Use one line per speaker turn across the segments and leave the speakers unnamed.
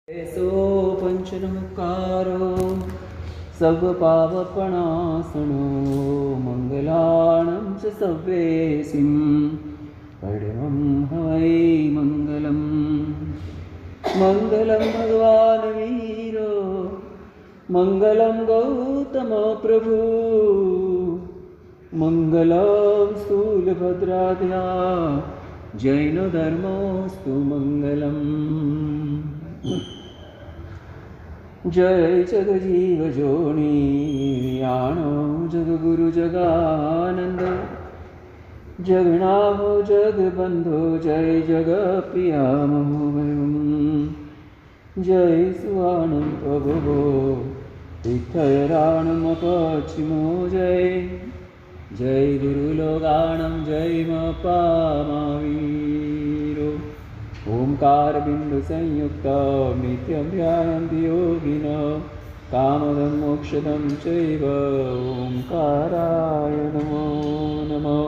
ऐसो पंचनमकारो सर्वपावपणासनो मङ्गलानं च सव्येसिं परमं हवै मङ्गलम्। मङ्गलं भगवान् वीरो मङ्गलं गौतम प्रभु मङ्गलं स्थूलभद्राद्या जैनधर्मोऽस्तु मङ्गलम्। जय जगजीव जोनी यानो जगगुरु जगानंद जगनाहो जगबंधो जय जगप्रिया महोभयम्। जय सुवानं प्रभो विठ्ठलराणमपचिमो जय जय गुरुलोगानं जय मपामावीरो। ओंकार बिंदु संयुक्त नित्यं ध्यायन्ति योगिनः कामदं मोक्षदं चैव ओंकाराय नमो नमः।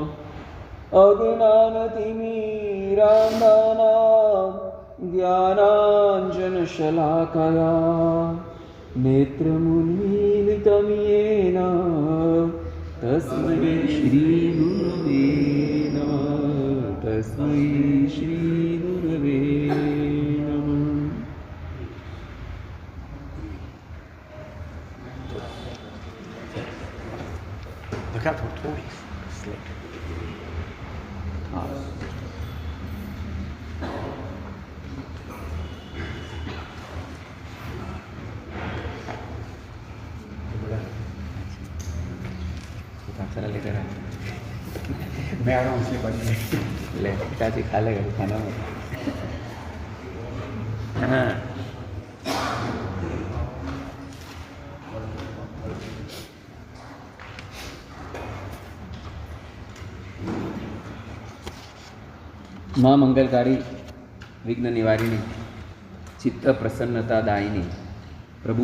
अज्ञानतिमिरान्धानां ज्ञानाञ्जनशलाकया नेत्रमुन्मीलितं येन तस्मै श्रीगुरुवे नमः। तस्मै श्रीगुरुवे नमः।
Look out for toys. Slick.
सारा लेकर आए।
मैं आ रहा हूँ इसलिए बच
ले पिताजी खा लेगा खाना में। हाँ माँ मंगलकारी विघ्न निवारिणी चित्त प्रसन्नता दायिनी प्रभु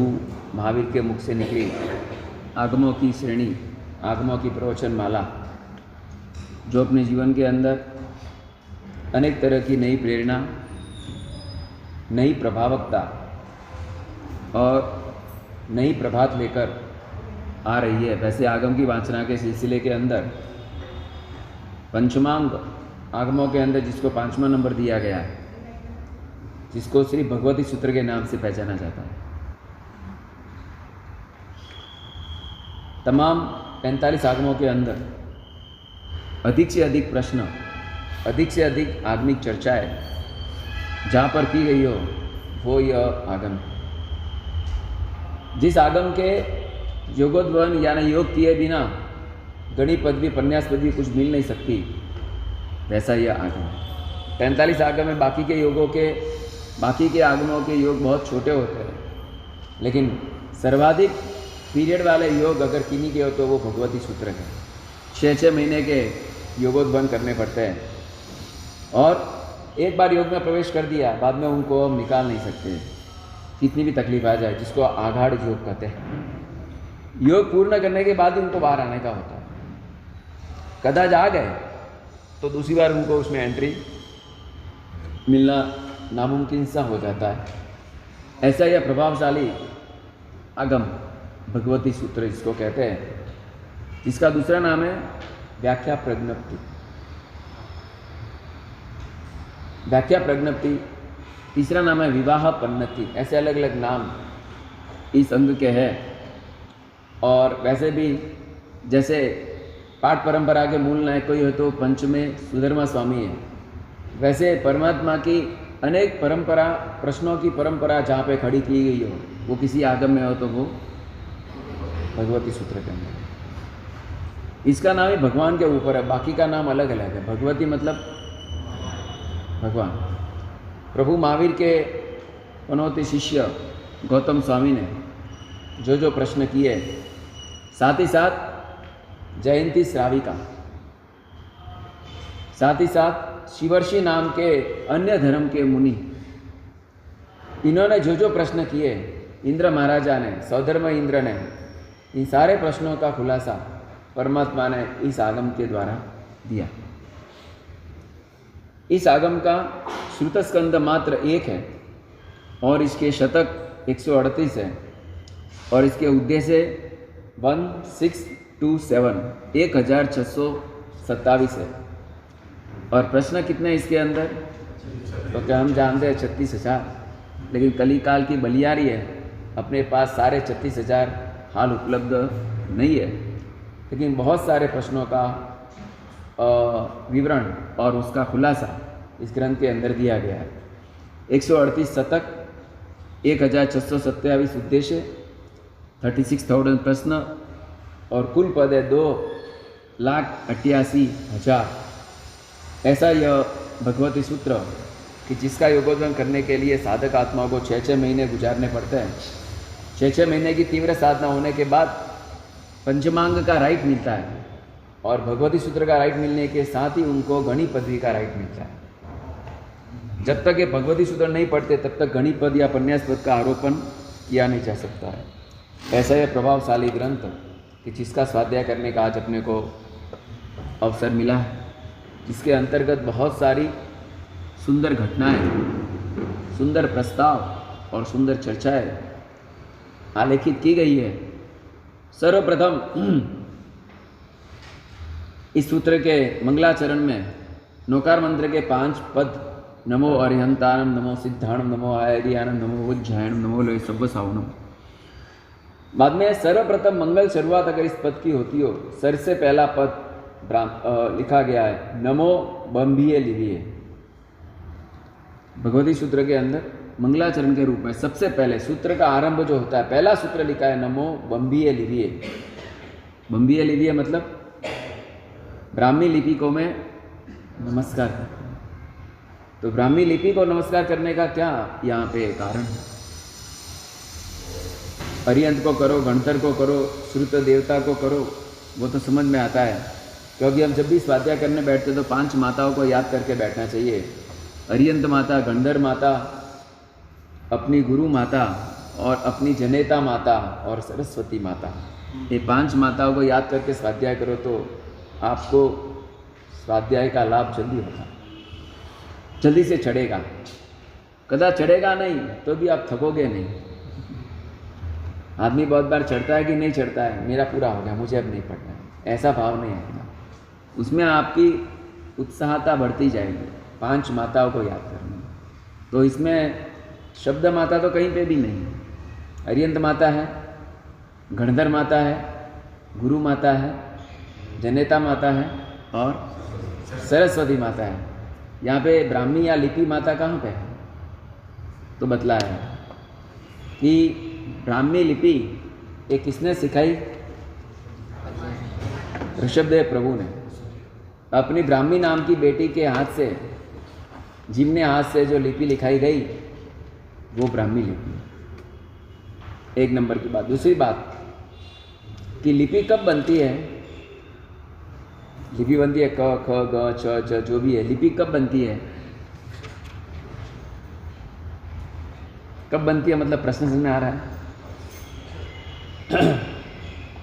महावीर के मुख से निकली आगमों की श्रेणी, आगमों की प्रवचन माला, जो अपने जीवन के अंदर अनेक तरह की नई प्रेरणा, नई प्रभावकता और नई प्रभात लेकर आ रही है। वैसे आगम की वाचना के सिलसिले के अंदर पंचमांग आगमों के अंदर जिसको 5वां नंबर दिया गया है, जिसको श्री भगवती सूत्र के नाम से पहचाना जाता है, तमाम 45 आगमों के अंदर अधिक से अधिक प्रश्न, अधिक से अधिक आगमिक चर्चाएं जहाँ पर की गई हो वो यह आगम। जिस आगम के योगोद्वहन यानी योग किए बिना गणित पदवी, प्रन्यास पदवी कुछ मिल नहीं सकती, वैसा यह आगम है। 45 आगम में बाकी के आगमों के योग बहुत छोटे होते हैं, लेकिन सर्वाधिक पीरियड वाले योग अगर किन्हीं के हो तो वो भगवती सूत्र है। 6-6 महीने के योगोद्वहन करने पड़ते हैं और एक बार योग में प्रवेश कर दिया, बाद में उनको हम निकाल नहीं सकते, कितनी भी तकलीफ आ जाए, जिसको आघाड़ योग कहते हैं। योग पूर्ण करने के बाद ही उनको बाहर आने का होता है। कदाच आ गए तो दूसरी बार उनको उसमें एंट्री मिलना नामुमकिन सा हो जाता है। ऐसा यह प्रभावशाली आगम भगवती सूत्र जिसको कहते हैं, इसका दूसरा नाम है व्याख्या प्रज्ञप्ति। व्याख्या प्रज्ञप्ति, तीसरा नाम है विवाह पन्नति। ऐसे अलग अलग नाम इस अंग के हैं। और वैसे भी जैसे पाठ परंपरा के मूल नायक कोई हो तो पंच में सुधर्मा स्वामी है, वैसे परमात्मा की अनेक परंपरा, प्रश्नों की परंपरा जहाँ पे खड़ी की गई हो, वो किसी आगम में हो तो वो भगवती सूत्र के अंदर। इसका नाम ही भगवान के ऊपर है, बाकी का नाम अलग अलग है। भगवती मतलब भगवान। प्रभु महावीर के पनौती शिष्य गौतम स्वामी ने जो जो प्रश्न किए, साथ ही साथ जयंती श्राविका, साथ ही साथ शिवर्षि नाम के अन्य धर्म के मुनि, इन्होंने जो जो प्रश्न किए, इंद्र महाराजा ने, सौधर्म इंद्र ने, इन सारे प्रश्नों का खुलासा परमात्मा ने इस आगम के द्वारा दिया। इस आगम का श्रुतस्कंद मात्र एक है, और इसके शतक 138 है और इसके उद्देश्य 1627 है। और प्रश्न कितने इसके अंदर? तो क्या हम जानते हैं 36,000, लेकिन कली काल की बलियारी है, अपने पास सारे 36,000 हाल उपलब्ध नहीं है, लेकिन बहुत सारे प्रश्नों का विवरण और उसका खुलासा इस ग्रंथ के अंदर दिया गया है। 138 शतक, 1627 उद्देश्य, 36,000 प्रश्न और कुल पद है 2,88,000। ऐसा यह भगवती सूत्र कि जिसका योगोद्वयन करने के लिए साधक आत्माओं को 6-6 महीने गुजारने पड़ते हैं। 6-6 महीने की तीव्र साधना होने के बाद पंचमांग का राइट मिलता है और भगवती सूत्र का राइट मिलने के साथ ही उनको गणि पदवी का राइट मिलता है। जब तक ये भगवती सूत्र नहीं पढ़ते तब तक गणि पद या पन्यास पद का आरोपण किया नहीं जा सकता है। ऐसा यह प्रभावशाली ग्रंथ कि जिसका स्वाध्याय करने का आज अपने को अवसर मिला है, जिसके अंतर्गत बहुत सारी सुंदर घटनाएं, सुंदर प्रस्ताव और सुंदर चर्चाएं आलेखित की गई है। सर्वप्रथम इस सूत्र के मंगलाचरण में नौकार मंत्र के 5 पद, नमो अरिहंतानम, नमो सिद्धाणम, नमो आयरियानम, नमो उज्जैनम, नमो लोय सव्वसावनम। बाद में सर्वप्रथम मंगल शुरुआत अगर इस पद की होती हो, सर से पहला पद लिखा गया है नमो बंभिये लिविये। भगवती सूत्र के अंदर मंगलाचरण के रूप में सबसे पहले सूत्र का आरंभ जो होता है, पहला सूत्र लिखा है नमो बंभिये लिविये। बंभिये लिविये मतलब ब्राह्मी लिपि को मैं नमस्कार करता हूँ। तो ब्राह्मी लिपि को नमस्कार करने का क्या यहाँ पे कारण है? अरिहंत को करो, गणधर को करो, श्रुत देवता को करो, वो तो समझ में आता है, क्योंकि हम जब भी स्वाध्याय करने बैठते तो 5 माताओं को याद करके बैठना चाहिए। अरिहंत माता, गंधर माता, अपनी गुरु माता और अपनी जनेता माता और सरस्वती माता, ये 5 माताओं को याद करके स्वाध्याय करो तो आपको स्वाध्याय का लाभ जल्दी होगा, जल्दी से चढ़ेगा। कदा चढ़ेगा नहीं तो भी आप थकोगे नहीं। आदमी बहुत बार चढ़ता है कि नहीं चढ़ता है, मेरा पूरा हो गया, मुझे अब नहीं पढ़ना है, ऐसा भाव नहीं आएगा। उसमें आपकी उत्साहता बढ़ती जाएगी 5 माताओं को याद करना। तो इसमें शब्द माता तो कहीं पे भी नहीं है। अरिहंत माता है, गणधर माता है, गुरु माता है, जनेता माता है और सरस्वती माता है। यहाँ पे ब्राह्मी या लिपि माता कहाँ पे है? तो बतलाया है कि ब्राह्मी लिपि ये किसने सिखाई? ऋषभदेव प्रभु ने अपनी ब्राह्मी नाम की बेटी के हाथ से, जिम्ने हाथ से जो लिपि लिखाई गई वो ब्राह्मी लिपि। एक नंबर की बात। दूसरी बात कि लिपि कब बनती है? लिपि बनती है क, ख, ग, च, ज, जो भी है, लिपि कब बनती है? कब बनती है मतलब प्रश्न समझ में आ रहा है?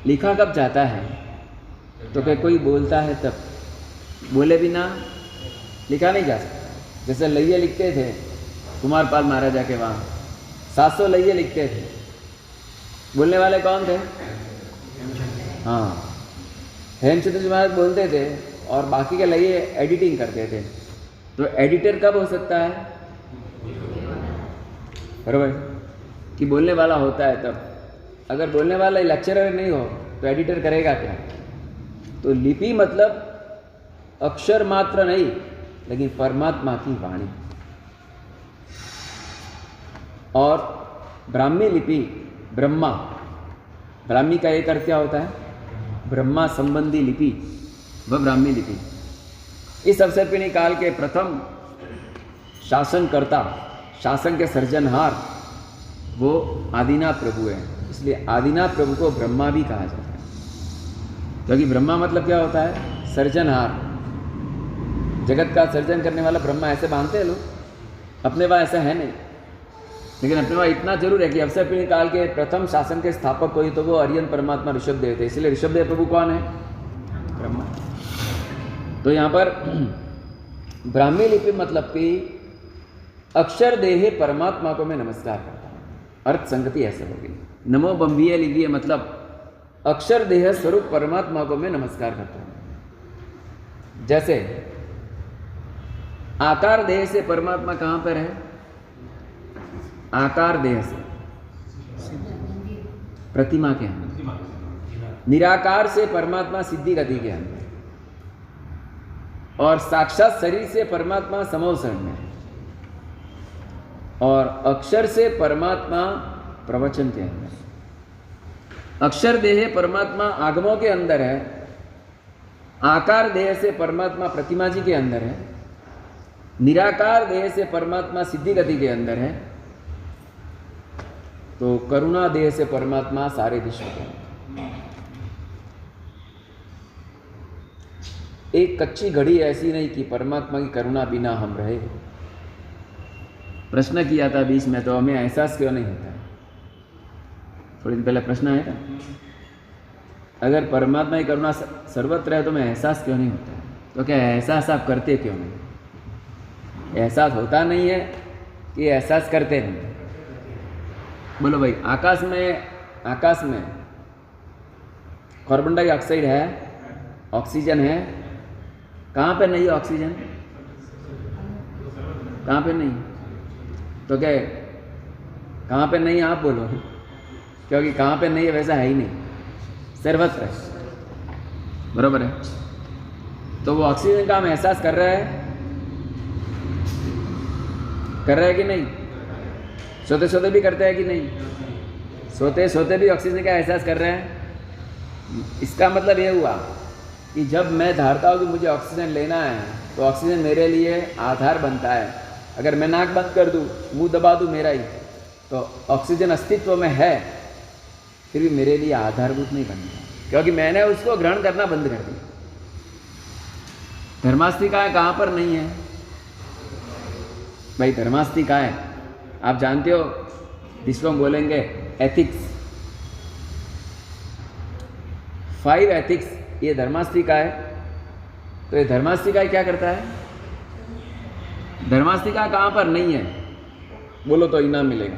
लिखा कब जाता है? तो क्या कोई बोलता है तब, बोले बिना लिखा नहीं जा सकता। जैसे लइये लिखते थे कुमारपाल महाराजा के वहाँ, 700 लइये लिखते थे। बोलने वाले कौन थे? हाँ, हेमचंद्र जी महाराज बोलते थे और बाकी के लइये एडिटिंग करते थे। तो एडिटर कब हो सकता है? बराबर कि बोलने वाला होता है तब। अगर बोलने वाला लेक्चरर नहीं हो तो एडिटर करेगा क्या? तो लिपि मतलब अक्षर मात्र नहीं, लेकिन परमात्मा की वाणी। और ब्राह्मी लिपि, ब्रह्मा, ब्राह्मी का एक अर्थ क्या होता है? ब्रह्मा संबंधी लिपि, वह ब्राह्मी लिपि। इस अवसर्पिणी काल के प्रथम शासनकर्ता, शासन के सर्जनहार वो आदिनाथ प्रभु है। इसलिए आदिनाथ प्रभु को ब्रह्मा भी कहा जाता है, क्योंकि ब्रह्मा मतलब क्या होता है? सर्जनहार, जगत का सर्जन करने वाला ब्रह्मा। ऐसे मानते हैं लोग, अपने वहाँ ऐसा है नहीं, लेकिन अपने वहाँ इतना जरूर है कि अवसर्पिणी काल के प्रथम शासन के स्थापक कोई तो वो अरिहंत परमात्मा ऋषभदेव थे। इसलिए ऋषभदेव प्रभु कौन है? ब्रह्मा। तो यहाँ पर ब्राह्मी लिपि मतलब कि अक्षर देहे परमात्मा को मैं नमस्कार करता हूँ। अर्थ संगति ऐसे होगी। नमो बम्बिया लीजिए, मतलब अक्षर देह स्वरूप परमात्मा को मैं नमस्कार करता हूँ। जैसे आकार देह से परमात्मा कहाँ पर है? आकार देह से प्रतिमा के अंदर। निराकार से परमात्मा सिद्धि गति के अंदर, और साक्षात शरीर से परमात्मा समोसरण में, और अक्षर से परमात्मा प्रवचन के अंदर। अक्षर देह परमात्मा आगमों के अंदर है, आकार देह से परमात्मा प्रतिमा जी के अंदर है, निराकार देह से परमात्मा सिद्धि गति के अंदर है, तो करुणा देह से परमात्मा सारे विश्व के अंदर। एक कच्ची घड़ी ऐसी नहीं कि परमात्मा की करुणा बिना हम रहे। प्रश्न किया था बीच में, तो हमें एहसास क्यों नहीं होता है? थोड़ी दिन पहले प्रश्न आया था, अगर परमात्मा की करुणा सर्वत्र है तो हमें एहसास क्यों नहीं होता है? तो क्या एहसास आप करते क्यों नहीं? एहसास होता नहीं है कि एहसास करते नहीं? बोलो भाई, आकाश में कार्बन डाइऑक्साइड है, ऑक्सीजन है, कहाँ पे नहीं है ऑक्सीजन? कहाँ पे नहीं? तो क्या कहाँ पे नहीं? आप बोलो, क्योंकि कहाँ पे नहीं है वैसा है ही नहीं, सर्वत्र है, बरोबर है। तो वो ऑक्सीजन का हम एहसास कर रहा है कि नहीं? सोते सोते भी करते हैं कि नहीं? सोते सोते भी ऑक्सीजन का एहसास कर रहे हैं। इसका मतलब ये हुआ कि जब मैं धारता हूँ कि मुझे ऑक्सीजन लेना है, तो ऑक्सीजन मेरे लिए आधार बनता है। अगर मैं नाक बंद कर दूँ, मुंह दबा दूँ मेरा ही, तो ऑक्सीजन अस्तित्व में है, फिर भी मेरे लिए आधारभूत नहीं बनता, क्योंकि मैंने उसको ग्रहण करना बंद कर दिया। धर्मास्तिकाएँ कहाँ पर नहीं है भाई? धर्मास्तिकाएँ आप जानते हो, जिसको हम बोलेंगे एथिक्स, 5 एथिक्स, ये धर्मास्तिका है। तो ये धर्मास्तिका क्या करता है? धर्मास्तिका कहाँ पर नहीं है बोलो तो इनाम मिलेगा।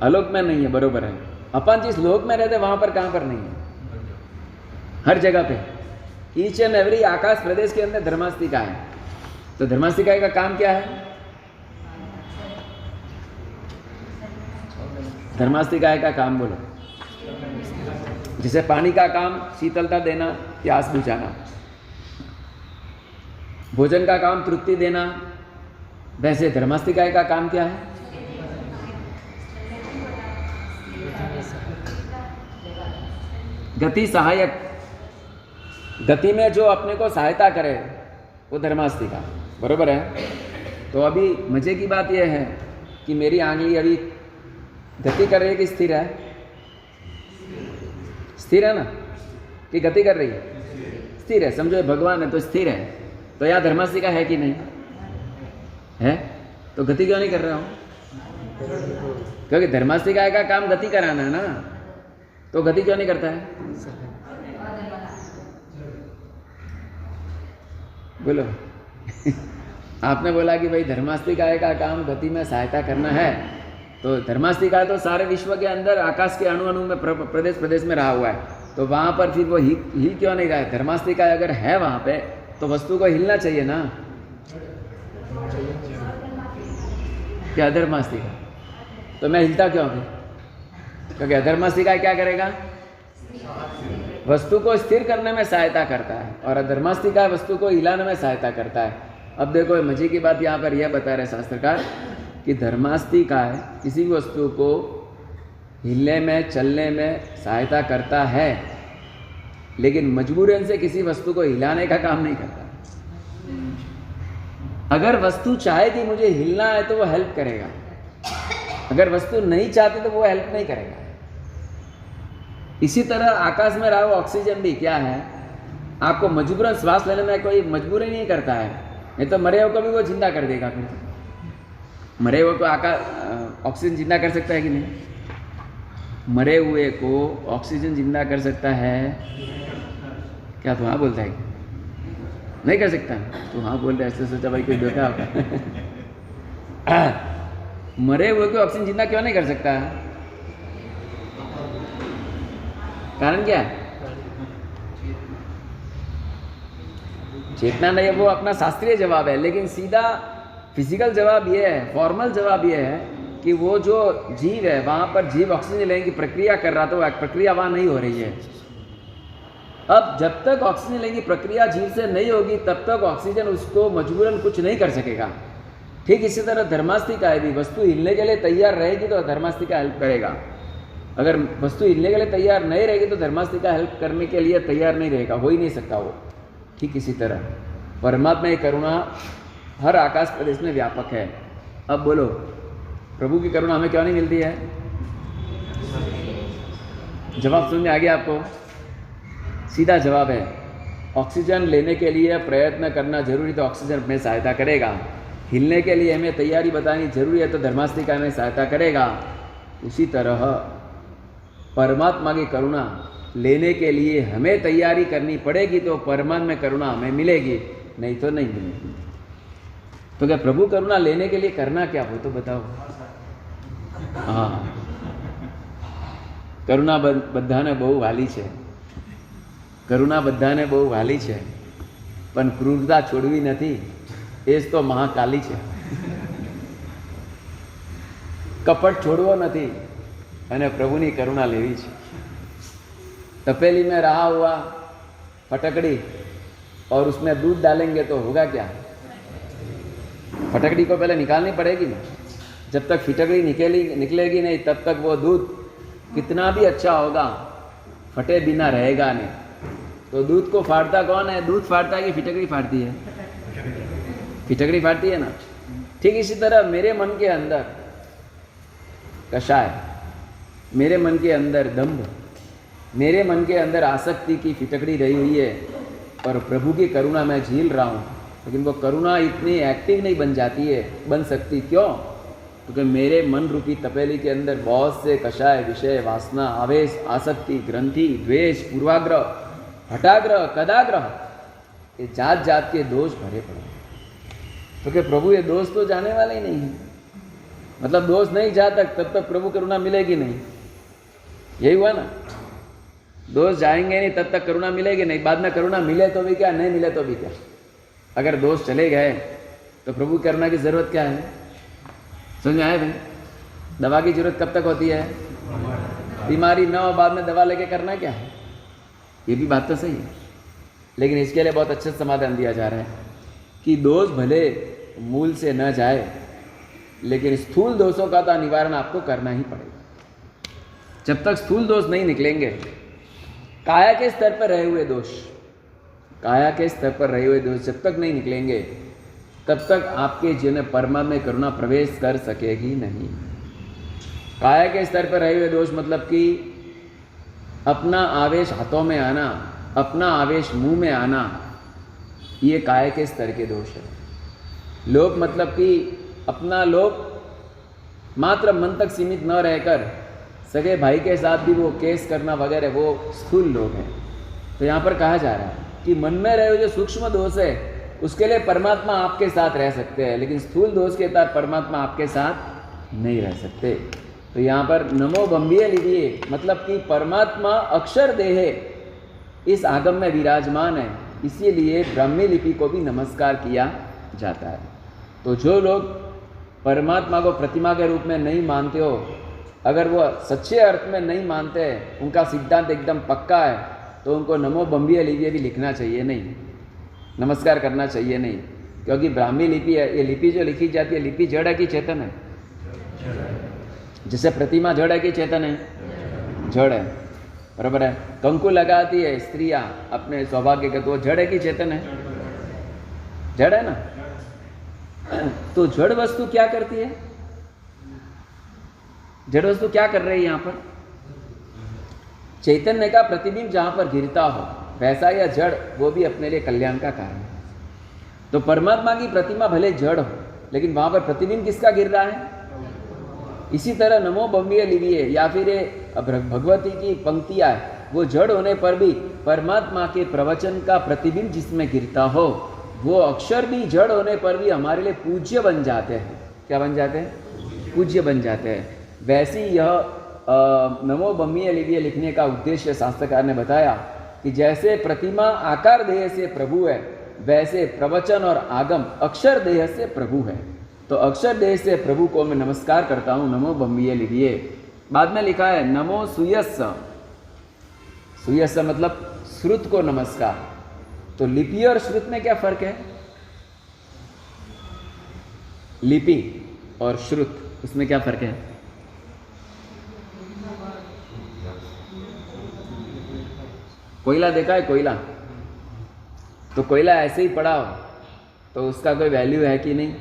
आलोक में नहीं है, बरोबर है। अपन जिस लोक में रहते वहां पर कहाँ पर नहीं है? हर जगह पे, ईच एंड एवरी आकाश प्रदेश के अंदर धर्मास्तिका है। तो धर्मास्तिका का काम क्या है? धर्मास्तिका का काम बोलो। जैसे पानी का काम शीतलता देना, प्यास बुझाना, भोजन का काम तृप्ति देना, वैसे धर्मास्तिका का काम क्या है? गति सहायक, गति में जो अपने को सहायता करे वो धर्मास्तिका, बरोबर है। तो अभी मजे की बात यह है कि मेरी आंगली अभी गति कर रही है कि स्थिर है? स्थिर है ना, कि गति कर रही है? स्थिर है। समझो भगवान है तो स्थिर है, तो यह धर्मास्तिका है कि नहीं है? तो गति क्यों नहीं कर रहा हूं? क्योंकि धर्मास्तिका का काम गति कराना है ना, तो गति क्यों नहीं करता है? बोलो आपने बोला कि भाई धर्मास्तिका का काम गति में सहायता करना है, तो धर्मास्तिका तो सारे विश्व के अंदर आकाश के अणु अणु में प्रदेश प्रदेश में रहा हुआ है, तो वहां पर फिर वो हिल क्यों नहीं रहा है? धर्मास्तिका अगर है वहां पे तो वस्तु को हिलना चाहिए ना। क्या अधर्मास्तिका? तो मैं हिलता क्यों हूँ? क्योंकि अधर्मास्तिका क्या करेगा? वस्तु को स्थिर करने में सहायता करता है, और अधर्मास्तिका वस्तु को हिलाने में सहायता करता है। अब देखो मजे की बात यहाँ पर यह बता रहे शास्त्रकार कि धर्मास्तिका किसी भी वस्तु को हिलने में चलने में सहायता करता है, लेकिन मजबूरन से किसी वस्तु को हिलाने का काम नहीं करता। अगर वस्तु चाहे कि मुझे हिलना है तो वो हेल्प करेगा, अगर वस्तु नहीं चाहती तो वो हेल्प नहीं करेगा। इसी तरह आकाश में रहा हुआ ऑक्सीजन भी क्या है? आपको मजबूरन श्वास लेने में कोई मजबूरी नहीं करता है, नहीं तो मरे हुए को भी वो जिंदा कर देगा। फिर मरे हुए को ऑक्सीजन जिंदा कर सकता है कि नहीं? मरे हुए को ऑक्सीजन जिंदा कर सकता है क्या? तो हाँ बोलता है नहीं कर सकता। तो हाँ बोल रहे, ऐसे सोचा भाई कोई देखा होगा। मरे हुए को ऑक्सीजन जिंदा क्यों नहीं कर सकता? कारण क्या है? चेतना नहीं है, वो अपना शास्त्रीय जवाब है। लेकिन सीधा फिजिकल जवाब ये है, फॉर्मल जवाब ये है कि वो जो जीव है वहाँ पर जीव ऑक्सीजन लेने की प्रक्रिया कर रहा था, वो प्रक्रिया वहाँ नहीं हो रही है। अब जब तक ऑक्सीजन लेने की प्रक्रिया जीव से नहीं होगी तब तक ऑक्सीजन उसको मजबूरन कुछ नहीं कर सकेगा। ठीक इसी तरह धर्मास्तिका है भी, वस्तु हिलने के लिए तैयार रहेगी तो धर्मास्तिका हेल्प करेगा। अगर वस्तु हिलने के लिए तैयार नहीं रहेगी तो धर्मास्तिका हेल्प करने के लिए तैयार नहीं रहेगा, हो ही नहीं सकता वो। ठीक इसी तरह परमात्मा की करुणा हर आकाश प्रदेश में व्यापक है। अब बोलो, प्रभु की करुणा हमें क्यों नहीं मिलती है? जवाब समझ में आ गया आपको? सीधा जवाब है, ऑक्सीजन लेने के लिए प्रयत्न करना जरूरी तो ऑक्सीजन हमें सहायता करेगा। हिलने के लिए हमें तैयारी बतानी जरूरी है तो धर्मास्तिका हमें सहायता करेगा। उसी तरह परमात्मा की करुणा लेने के लिए हमें तैयारी करनी पड़ेगी तो परमात्मा की करुणा हमें मिलेगी, नहीं तो नहीं मिलेगी। तो क्या प्रभु करुणा लेने के लिए करना क्या, वो तो बताओ। हाँ, करुणा बधाने बहु वाली છે, કરુણા બધાને બહુ વાલી છે, પણ ક્રૂરતા છોડવી નથી, એ જ તો મહાકાલી છે। કપટ છોડવો નથી અને પ્રભુની કરુણા લેવી છે। तपेली में रहा हुआ फटकड़ी और उसमें दूध डालेंगे तो होगा क्या? फटकड़ी को पहले निकालनी पड़ेगी ना। जब तक फिटकड़ी निकलेगी नहीं तब तक वो दूध कितना भी अच्छा होगा फटे बिना रहेगा नहीं। तो दूध को फाड़ता कौन है? दूध फाड़ता है कि फिटकड़ी फाड़ती है? फिटकड़ी फाड़ती है ना। ठीक इसी तरह मेरे मन के अंदर कषाय, मेरे मन के अंदर दंभ, मेरे मन के अंदर आसक्ति की फिटकड़ी रही हुई है और प्रभु की करुणा मैं झील रहा हूँ, लेकिन वो करुणा इतनी एक्टिव नहीं बन जाती है, बन सकती। क्यों? क्योंकि मेरे मन रूपी तपेली के अंदर बहुत से कषाय, विषय, वासना, आवेश, आसक्ति, ग्रंथि, द्वेष, पूर्वाग्रह, हठाग्रह, कदाग्रह, ये जात जात के दोष भरे पड़े। क्योंकि प्रभु ये दोष तो जाने वाले ही नहीं है। मतलब दोष नहीं जा तक तब तक प्रभु करुणा मिलेगी नहीं। यही हुआ ना, दोष जाएंगे नहीं तब तक करुणा मिलेगी नहीं। बाद में करुणा मिले तो भी क्या, नहीं मिले तो भी क्या। अगर दोष चले गए तो प्रभु करुणा की जरूरत क्या है? समझ में आए भाई? दवा की जरूरत कब तक होती है? बीमारी न हो, बाद में दवा लेके करना क्या है? ये भी बात तो सही है, लेकिन इसके लिए बहुत अच्छा समाधान दिया जा रहा है कि दोष भले मूल से न जाए, लेकिन स्थूल दोषों का तो निवारण आपको करना ही पड़ेगा। जब तक स्थूल दोष नहीं निकलेंगे, काया के स्तर पर रहे हुए दोष, काया के स्तर पर रहे हुए दोष जब तक नहीं निकलेंगे तब तक आपके जीवन में परमात्मा में करुणा प्रवेश कर सकेगी नहीं। काया के स्तर पर रहे हुए दोष मतलब कि अपना आवेश हाथों में आना, अपना आवेश मुंह में आना, ये काया के स्तर के दोष है। लोभ मतलब कि अपना लोभ मात्र मन तक सीमित न रहकर सगे भाई के साथ भी वो केस करना वगैरह, वो स्थूल लोभ है। तो यहाँ पर कहा जा रहा है कि मन में रहे हुए जो सूक्ष्म दोष है उसके लिए परमात्मा आपके साथ रह सकते हैं, लेकिन स्थूल दोष के तहत परमात्मा आपके साथ नहीं रह सकते। तो यहाँ पर नमो बंबिये लीजिए, मतलब कि परमात्मा अक्षर देह इस आगम में विराजमान है, इसीलिए ब्राह्मी लिपि को भी नमस्कार किया जाता है। तो जो लोग परमात्मा को प्रतिमा के रूप में नहीं मानते हो, अगर वो सच्चे अर्थ में नहीं मानते, उनका सिद्धांत एकदम पक्का है, तो उनको नमो बंबिये लीजिए भी लिखना चाहिए नहीं, नमस्कार करना चाहिए नहीं। क्योंकि ब्राह्मी लिपि है, ये लिपि जो लिखी जाती है, लिपि जड़ है कि चेतन है? जैसे प्रतिमा जड़ है कि चेतन है? जड़ है, बराबर है। कंकु लगाती है स्त्रियां अपने सौभाग्य के, तो जड़ है कि चेतन है? जड़ है ना। तो जड़ वस्तु क्या करती है? जड़ वस्तु क्या कर रही है यहाँ पर? चैतन्य का प्रतिबिंब जहां पर गिरता हो वैसा या जड़, वो भी अपने लिए कल्याण का कारण है। तो परमात्मा की प्रतिमा भले जड़ हो, लेकिन वहां पर प्रतिबिंब किसका गिर रहा है? इसी तरह नमो बंबिये लिविये या फिर भगवती की पंक्तियां, वो जड़ होने पर भी परमात्मा के प्रवचन का प्रतिबिंब जिसमें गिरता हो वो अक्षर भी जड़ होने पर भी हमारे लिए पूज्य बन जाते हैं। क्या बन जाते हैं? पूज्य बन जाते हैं। वैसे ही यह नमो ब्रह्मीय लिपि लिखने का उद्देश्य शास्त्रकार ने बताया कि जैसे प्रतिमा आकार देह से प्रभु है, वैसे प्रवचन और आगम अक्षर देह से प्रभु है। तो अक्षर देह से प्रभु को मैं नमस्कार करता हूँ, नमो ब्रह्मीय लिपि। बाद में लिखा है नमो सुयस्स। सुयस्स मतलब श्रुत को नमस्कार। तो लिपि और श्रुत में क्या फर्क है? लिपि और श्रुत, उसमें क्या फर्क है? कोयला देखा है? कोयला तो कोयला ऐसे ही पड़ा हो तो उसका कोई वैल्यू है कि नहीं?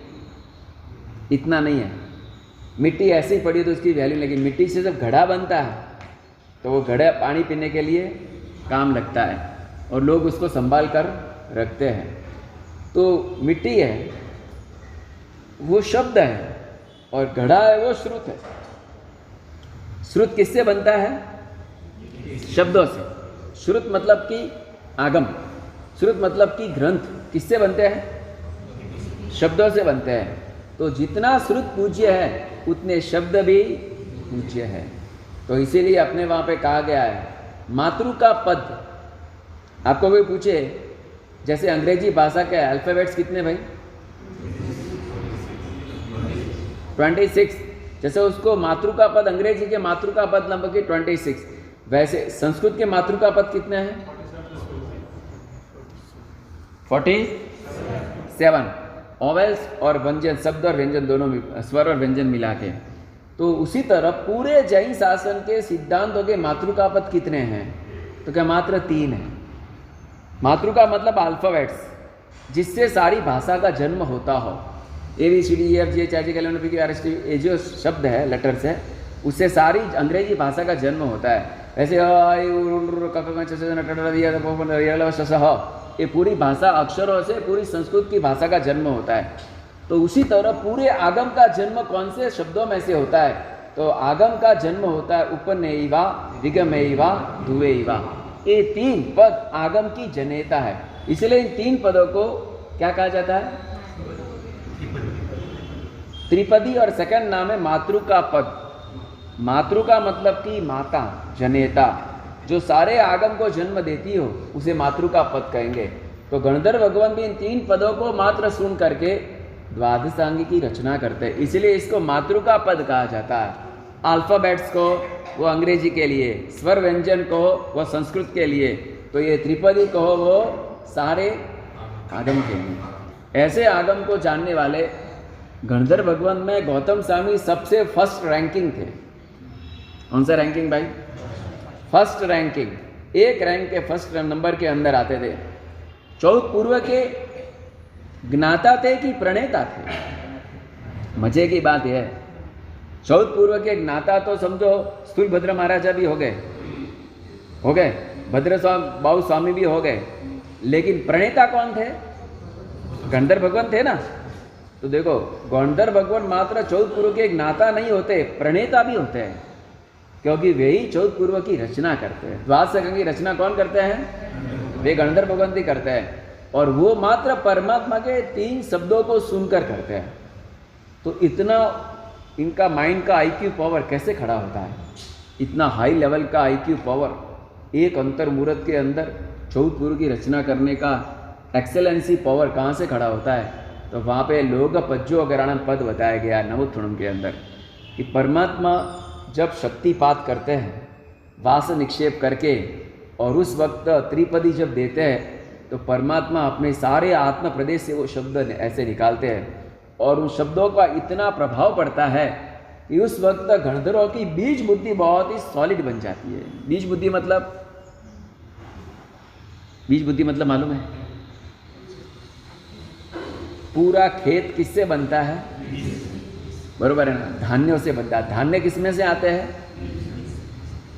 इतना नहीं है। मिट्टी ऐसे ही पड़ी तो उसकी वैल्यू, लेकिन मिट्टी से जब घड़ा बनता है तो वो घड़ा पानी पीने के लिए काम लगता है और लोग उसको संभाल कर रखते हैं। तो मिट्टी है वो शब्द है और घड़ा है वो श्रुत है। श्रुत किससे बनता है? शब्दों से। श्रुत मतलब कि आगम, श्रुत मतलब कि ग्रंथ किससे बनते हैं? शब्दों से बनते हैं। तो जितना श्रुत पूज्य है उतने शब्द भी पूज्य है। तो इसीलिए अपने वहाँ पे कहा गया है मातृ का पद। आपको कोई पूछे जैसे अंग्रेजी भाषा के अल्फाबेट्स कितने भाई? 26। जैसे उसको मातृ का पद, अंग्रेजी के मातृ का पद नंबर की 26, वैसे संस्कृत के मातृ का पद कितने हैं? 47। ओवेल्स और व्यंजन, शब्द और व्यंजन दोनों, स्वर और व्यंजन मिला के। तो उसी तरह पूरे जैन शासन के सिद्धांतों के मातृ का पद कितने हैं? तो क्या मात्र 3 है। मातृ का मतलब अल्फाबेट्स, जिससे सारी भाषा का जन्म होता हो। ABCDEFGHIJKLMNOPQRST, ये जो शब्द है, लेटर्स है, उससे सारी अंग्रेजी भाषा का जन्म होता है। ऐसे ये पूरी भाषा अक्षरों से पूरी संस्कृत की भाषा का जन्म होता है। तो उसी तरह पूरे आगम का जन्म कौन से शब्दों में से होता है? तो आगम का जन्म होता है उपनयिवा, विगमयिवा, धुवेयिवा। ये 3 पद आगम की जनेता है। इसलिए इन 3 पदों को क्या कहा जाता है? त्रिपदी। और सेकंड नाम है मातृ का पद। मातृ का मतलब कि माता, जनेता, जो सारे आगम को जन्म देती हो, उसे मातृ का पद कहेंगे। तो गणधर भगवान भी इन 3 पदों को मात्र सुन करके द्वादशांगी की रचना करते हैं। इसलिए इसको मातृ का पद कहा जाता है। अल्फाबेट्स को वो अंग्रेजी के लिए, स्वर व्यंजन को वो संस्कृत के लिए, तो ये त्रिपदी कहो वो सारे आगम के लिए। ऐसे आगम को जानने वाले गणधर भगवान में गौतम स्वामी सबसे फर्स्ट रैंकिंग थे। कौन सा रैंकिंग भाई? फर्स्ट रैंकिंग, 1 रैंक के फर्स्ट नंबर के अंदर आते थे। चौथ पूर्व के ज्ञाता थे कि प्रणेता थे? मजे की बात यह है, चौथ पूर्व के ज्ञाता तो समझो स्थूलभद्र महाराजा भी हो गए, भद्र बाबू स्वामी भी हो गए, लेकिन प्रणेता कौन थे? गणधर भगवान थे ना। तो देखो, गणधर भगवान मात्र चौथ पूर्व के ज्ञाता नहीं होते, प्रणेता भी होते हैं, क्योंकि वे ही चौथ पूर्व की रचना करते हैं। द्वादश की रचना कौन करते हैं? वे गणधर भगवान भी करते हैं। और वो मात्र परमात्मा के 3 शब्दों को सुनकर करते हैं। तो इतना इनका माइंड का IQ पावर कैसे खड़ा होता है? इतना हाई लेवल का IQ पावर एक अंतर मूर्त के अंदर चौथ पूर्व की रचना करने का एक्सेलेंसी पावर कहाँ से खड़ा होता है? तो वहाँ पे लोग पज्जो अगराणन पद बताया गया नवोत्थुणम के अंदर कि परमात्मा जब शक्तिपात करते हैं वास निक्षेप करके, और उस वक्त त्रिपदी जब देते हैं, तो परमात्मा अपने सारे आत्म प्रदेश से वो शब्द ऐसे निकालते हैं, और उन शब्दों का इतना प्रभाव पड़ता है कि उस वक्त गणधरों की बीज बुद्धि बहुत ही सॉलिड बन जाती है। बीज बुद्धि मतलब मालूम है? पूरा खेत किससे बनता है? बरोबर है ना? धान्यों से बनता है। धान्य किस में से आते हैं?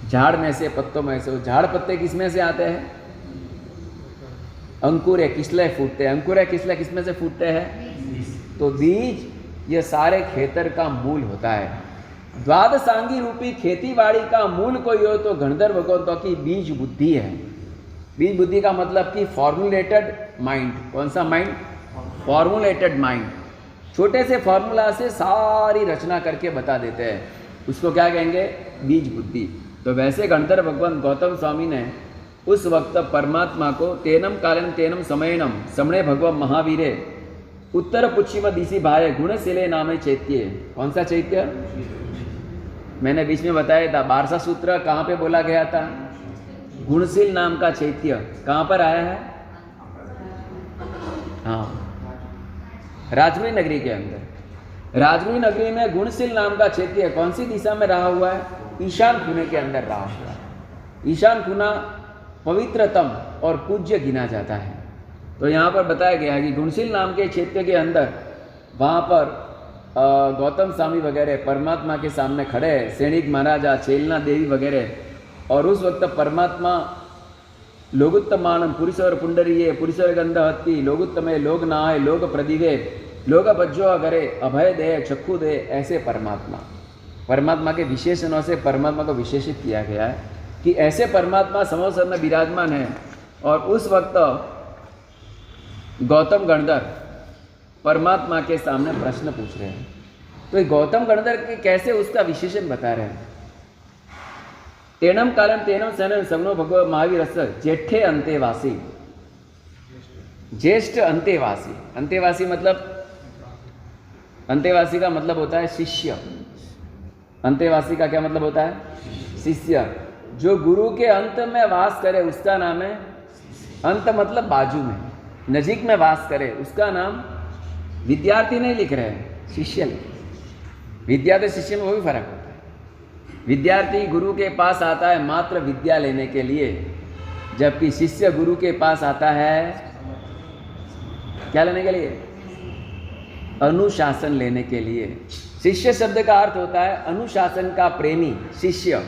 झाड़ में से, पत्तों में से। झाड़ पत्ते किस में से आते हैं? अंकुर किसले फूटते हैं। अंकुर किसले किस में से फूटते हैं? तो बीज ये सारे खेतर का मूल होता है। द्वादशांगी रूपी खेतीबाड़ी का मूल कोई हो तो गणधर भगवंतों की बीज बुद्धि है। बीज बुद्धि का मतलब कि फॉर्मुलेटेड माइंड। कौन सा माइंड? फॉर्मुलेटेड माइंड, छोटे से फॉर्मूला से सारी रचना करके बता देते हैं, उसको क्या कहेंगे? बीज बुद्धि। तो वैसे गणधर भगवान गौतम स्वामी ने उस वक्त परमात्मा को तेनम कालन तेनम समयनम समणे भगवान महावीरे उत्तर पुच्छिम दिशि भाय गुणशीले नामे चैत्य। कौन सा चैत्य? मैंने बीच में बताया था, बारसा सूत्र कहाँ पे बोला गया था? गुणशील नाम का चैत्य कहाँ पर आया है? हाँ, राजगुरी नगरी के अंदर। राजगुरी नगरी में गुणशील नाम का चैत्य कौन सी दिशा में रहा हुआ है? ईशान खूने के अंदर रहा हुआ है। ईशान खूना पवित्रतम और पूज्य गिना जाता है। तो यहाँ पर बताया गया है कि गुणशील नाम के क्षेत्र के अंदर वहाँ पर गौतम स्वामी वगैरह परमात्मा के सामने खड़े हैं, सैनिक महाराजा, चेलना देवी वगैरह। और उस वक्त परमात्मा लोगुत्तमानम पुरुषवर पुंडरीये पुरुषवर गंधहत्ती लोगुत्तमे लोग नाय लोग प्रदिवे लोग बज्जो अगरे अभय दे चक्षु दे, ऐसे परमात्मा के विशेषणों से परमात्मा को विशेषित किया गया है कि ऐसे परमात्मा समोसर में विराजमान है। और उस वक्त गौतम गणधर परमात्मा के सामने प्रश्न पूछ रहे हैं। तो ये गौतम गणधर के कैसे उसका विशेषण बता रहे हैं। तेनम कालम तेनम सैनम समनो भगवत महावीर जेठे अंतेवासी, ज्येष्ठ अंतेवासी। अंतेवासी मतलब, अंतेवासी का मतलब होता है शिष्य। अंतेवासी का क्या मतलब होता है? शिष्य। जो गुरु के अंत में वास करे उसका नाम है, अंत मतलब बाजू में, नजीक में वास करे उसका नाम, विद्यार्थी नहीं लिख रहे हैं, शिष्य लिख रहे हैं। विद्या तो शिष्य में वो भी फर्क होता है। विद्यार्थी गुरु के पास आता है मात्र विद्या लेने के लिए, जबकि शिष्य गुरु के पास आता है क्या लेने के लिए? अनुशासन लेने के लिए। शिष्य शब्द का अर्थ होता है अनुशासन का प्रेमी, शिष्य।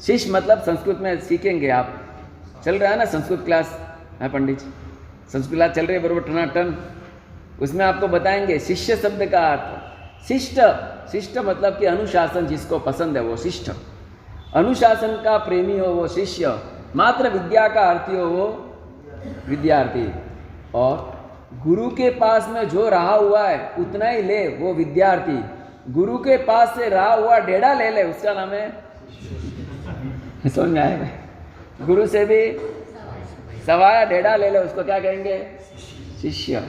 शिष्य मतलब संस्कृत में सीखेंगे आप, चल रहा है ना संस्कृत क्लास, है पंडित जी, संस्कृत क्लास चल रही है बरोबर टनाटन, उसमें आपको बताएंगे शिष्य शब्द का अर्थ। शिष्ट, शिष्ट मतलब कि अनुशासन जिसको पसंद है वो शिष्ट, अनुशासन का प्रेमी हो वो शिष्य, मात्र विद्या का अर्थी हो वो विद्यार्थी। और गुरु के पास में जो रहा हुआ है उतना ही ले वो विद्यार्थी, गुरु के पास से रहा हुआ डेढ़ा ले ले उसका नाम है, समझ में आएगा? गुरु से भी सवाया डेढ़ा ले ले उसको क्या कहेंगे? शिष्य।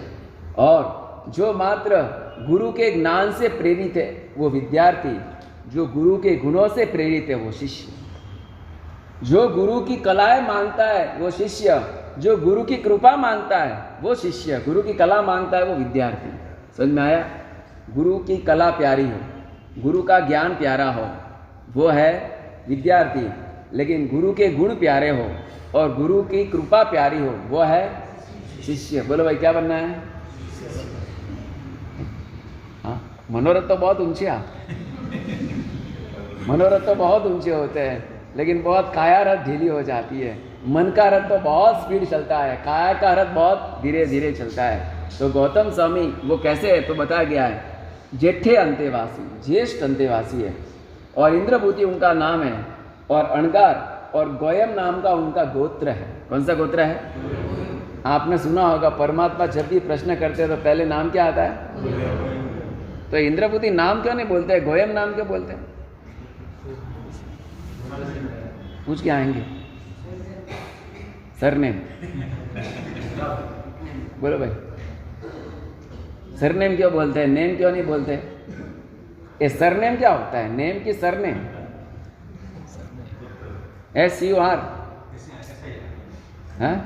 और जो मात्र गुरु के ज्ञान से प्रेरित है वो विद्यार्थी, जो गुरु के गुणों से प्रेरित है वो शिष्य, जो गुरु की कलाएं मांगता है वो शिष्य, जो गुरु की कृपा मांगता है वो शिष्य, गुरु की कला मांगता है वो विद्यार्थी। समझ में आया? गुरु की कला प्यारी हो, गुरु का ज्ञान प्यारा हो वो है विद्यार्थी, लेकिन गुरु के गुण प्यारे हो और गुरु की कृपा प्यारी हो वो है शिष्य। बोलो भाई क्या बनना है? हाँ, मनोरथ तो बहुत ऊंचे, मनोरथ तो बहुत ऊंचे होते हैं, लेकिन बहुत काया रथ ढीली हो जाती है। मन का रथ तो बहुत स्पीड चलता है, काया का रथ बहुत धीरे धीरे चलता है। तो गौतम स्वामी वो कैसे है तो बताया गया है, जेठे अंतेवासी, ज्येष्ठ अंतेवासी है। और इंद्रभूति उनका नाम है, और अणगार और गोयम नाम का उनका गोत्र है। कौन सा गोत्र है? आपने सुना होगा परमात्मा जब भी प्रश्न करते हैं तो पहले नाम क्या आता है? तो इंद्रभूति नाम क्यों नहीं बोलते हैं, गोयम नाम क्यों बोलते हैं? पूछ के आएंगे। सरनेम बोलो भाई, सरनेम क्यों बोलते हैं, नेम क्यों नहीं बोलते? ये सरनेम क्या होता है? नेम की सरनेम? SUR, हाँ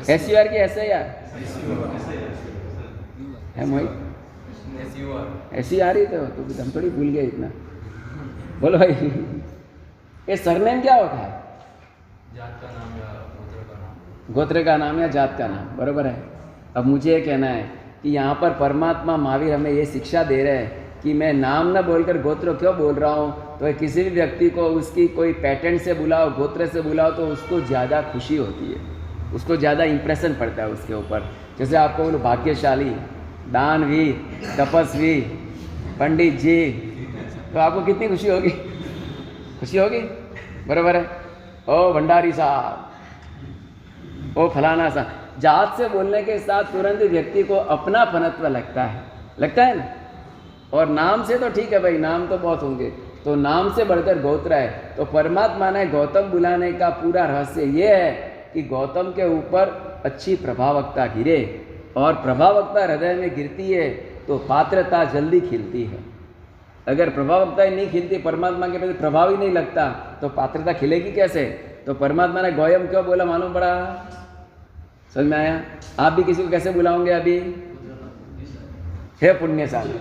SUR की SIR है मोहित? SUR ही तो हम थोड़ी भूल गए इतना। बोलो भाई ये सरनेम क्या होता है?
जात का नाम या गोत्र का नाम।
गोत्र का नाम या जात का नाम, बरोबर है। अब मुझे ये कहना है कि यहाँ पर परमात्मा महावीर हमें ये शिक्षा दे रहे हैं कि मैं नाम न बोलकर गोत्र क्यों बोल रहा हूँ। तो किसी भी व्यक्ति को उसकी कोई पैटर्न से बुलाओ, गोत्र से बुलाओ तो उसको ज़्यादा खुशी होती है, उसको ज़्यादा इंप्रेशन पड़ता है उसके ऊपर। जैसे आपको बोलो भाग्यशाली, दानवीर, तपस्वी, पंडित जी, तो आपको कितनी खुशी होगी? खुशी होगी, बराबर है। ओ भंडारी साहब, ओ फलाना साहब, जात से बोलने के साथ तुरंत व्यक्ति को अपना पनत्व लगता है ना। और नाम से तो ठीक है भाई, नाम तो बहुत होंगे, तो नाम से बढ़कर गोत्र है। तो परमात्मा ने गौतम बुलाने का पूरा रहस्य ये है कि गौतम के ऊपर अच्छी प्रभावकता गिरे, और प्रभावकता हृदय में गिरती है तो पात्रता जल्दी खिलती है। अगर प्रभावकता ही नहीं खिलती, परमात्मा के प्रति प्रभाव ही नहीं लगता, तो पात्रता खिलेगी कैसे? तो परमात्मा ने गोयम क्यों बोला मालूम पड़ा? समझ में आया? आप भी किसी को कैसे बुलाओगे अभी? हे पुण्यशाली।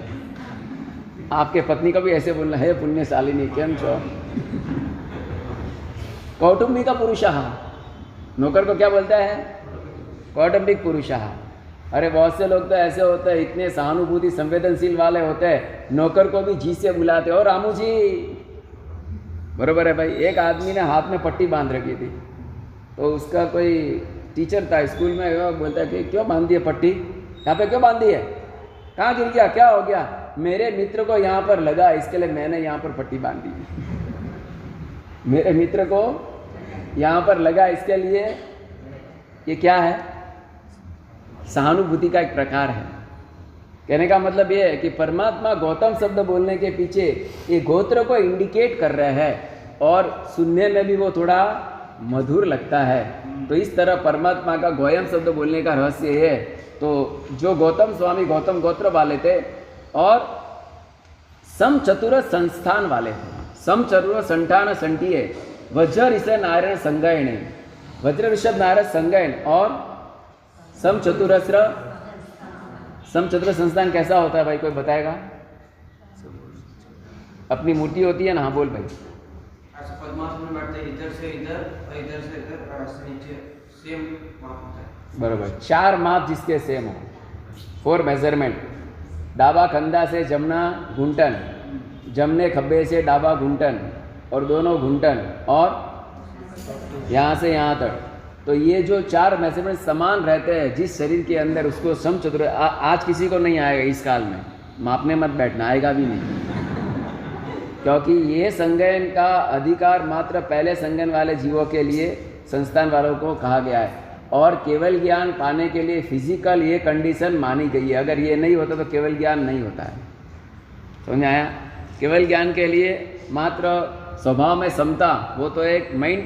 आपके पत्नी को भी ऐसे बोलना, हे पुण्यशालिनी केम छो। कौटुंबिक पुरुषः, नौकर को क्या बोलता है? कौटुंबिक पुरुषः। अरे बहुत से लोग तो ऐसे होते हैं, इतने सहानुभूति संवेदनशील वाले होते हैं, नौकर को भी जी से बुलाते हो रामू जी। बरोबर है भाई। एक आदमी ने हाथ में पट्टी बांध रखी थी, तो उसका कोई टीचर था स्कूल में, वो बोलता है कि क्यों बांधी है पट्टी, यहाँ पे क्यों बांधी है, कहाँ गिर गया, क्या हो गया? मेरे मित्र को यहाँ पर लगा, इसके लिए मैंने यहाँ पर पट्टी बांधी। मेरे मित्र को यहाँ पर लगा, इसके लिए ये क्या है? सहानुभूति का एक प्रकार है। कहने का मतलब ये है कि परमात्मा गौतम शब्द बोलने के पीछे ये गोत्र को इंडिकेट कर रहे हैं, और सुनने में भी वो थोड़ा मधुर लगता है। तो इस तरह परमात्मा का गोयम शब्द बोलने का रहस्य ये है। तो जो गौतम स्वामी गौतम गोत्र वाले थे और सम चतुर संस्थान वाले थे, सम चतुर संठान संटिये वज्र ऋषि नारायण संगयन, वज्र ऋषभ नारायण संगयन, और सम चतुर संस्थान कैसा होता है भाई, कोई बताएगा? अपनी मूर्ति होती है ना, हाँ बोल भाई।
पद्मासन में बैठते हैं, इधर से इधर और इधर से इधर, नीचे सेम माप होता है।
बरोबर, 4 माप जिसके सेम हो, 4 मेजरमेंट। डाबा कंधा से जमना घुंटन, जमने खब्बे से डाबा घुंटन, और दोनों घुंटन, और यहाँ से यहाँ तक। तो ये जो 4 मेजरमेंट समान रहते हैं जिस शरीर के अंदर, उसको समचतुर। आज किसी को नहीं आएगा इस काल में, मापने मत बैठना, आएगा भी नहीं, क्योंकि ये संज्ञान का अधिकार मात्र पहले संज्ञान वाले जीवों के लिए, संस्थान वालों को कहा गया है। और केवल ज्ञान पाने के लिए फिजिकल ये कंडीशन मानी गई है। अगर ये नहीं होता तो केवल ज्ञान नहीं होता है। समझ आया? केवल ज्ञान के लिए मात्र स्वभाव में समता, वो तो एक मेन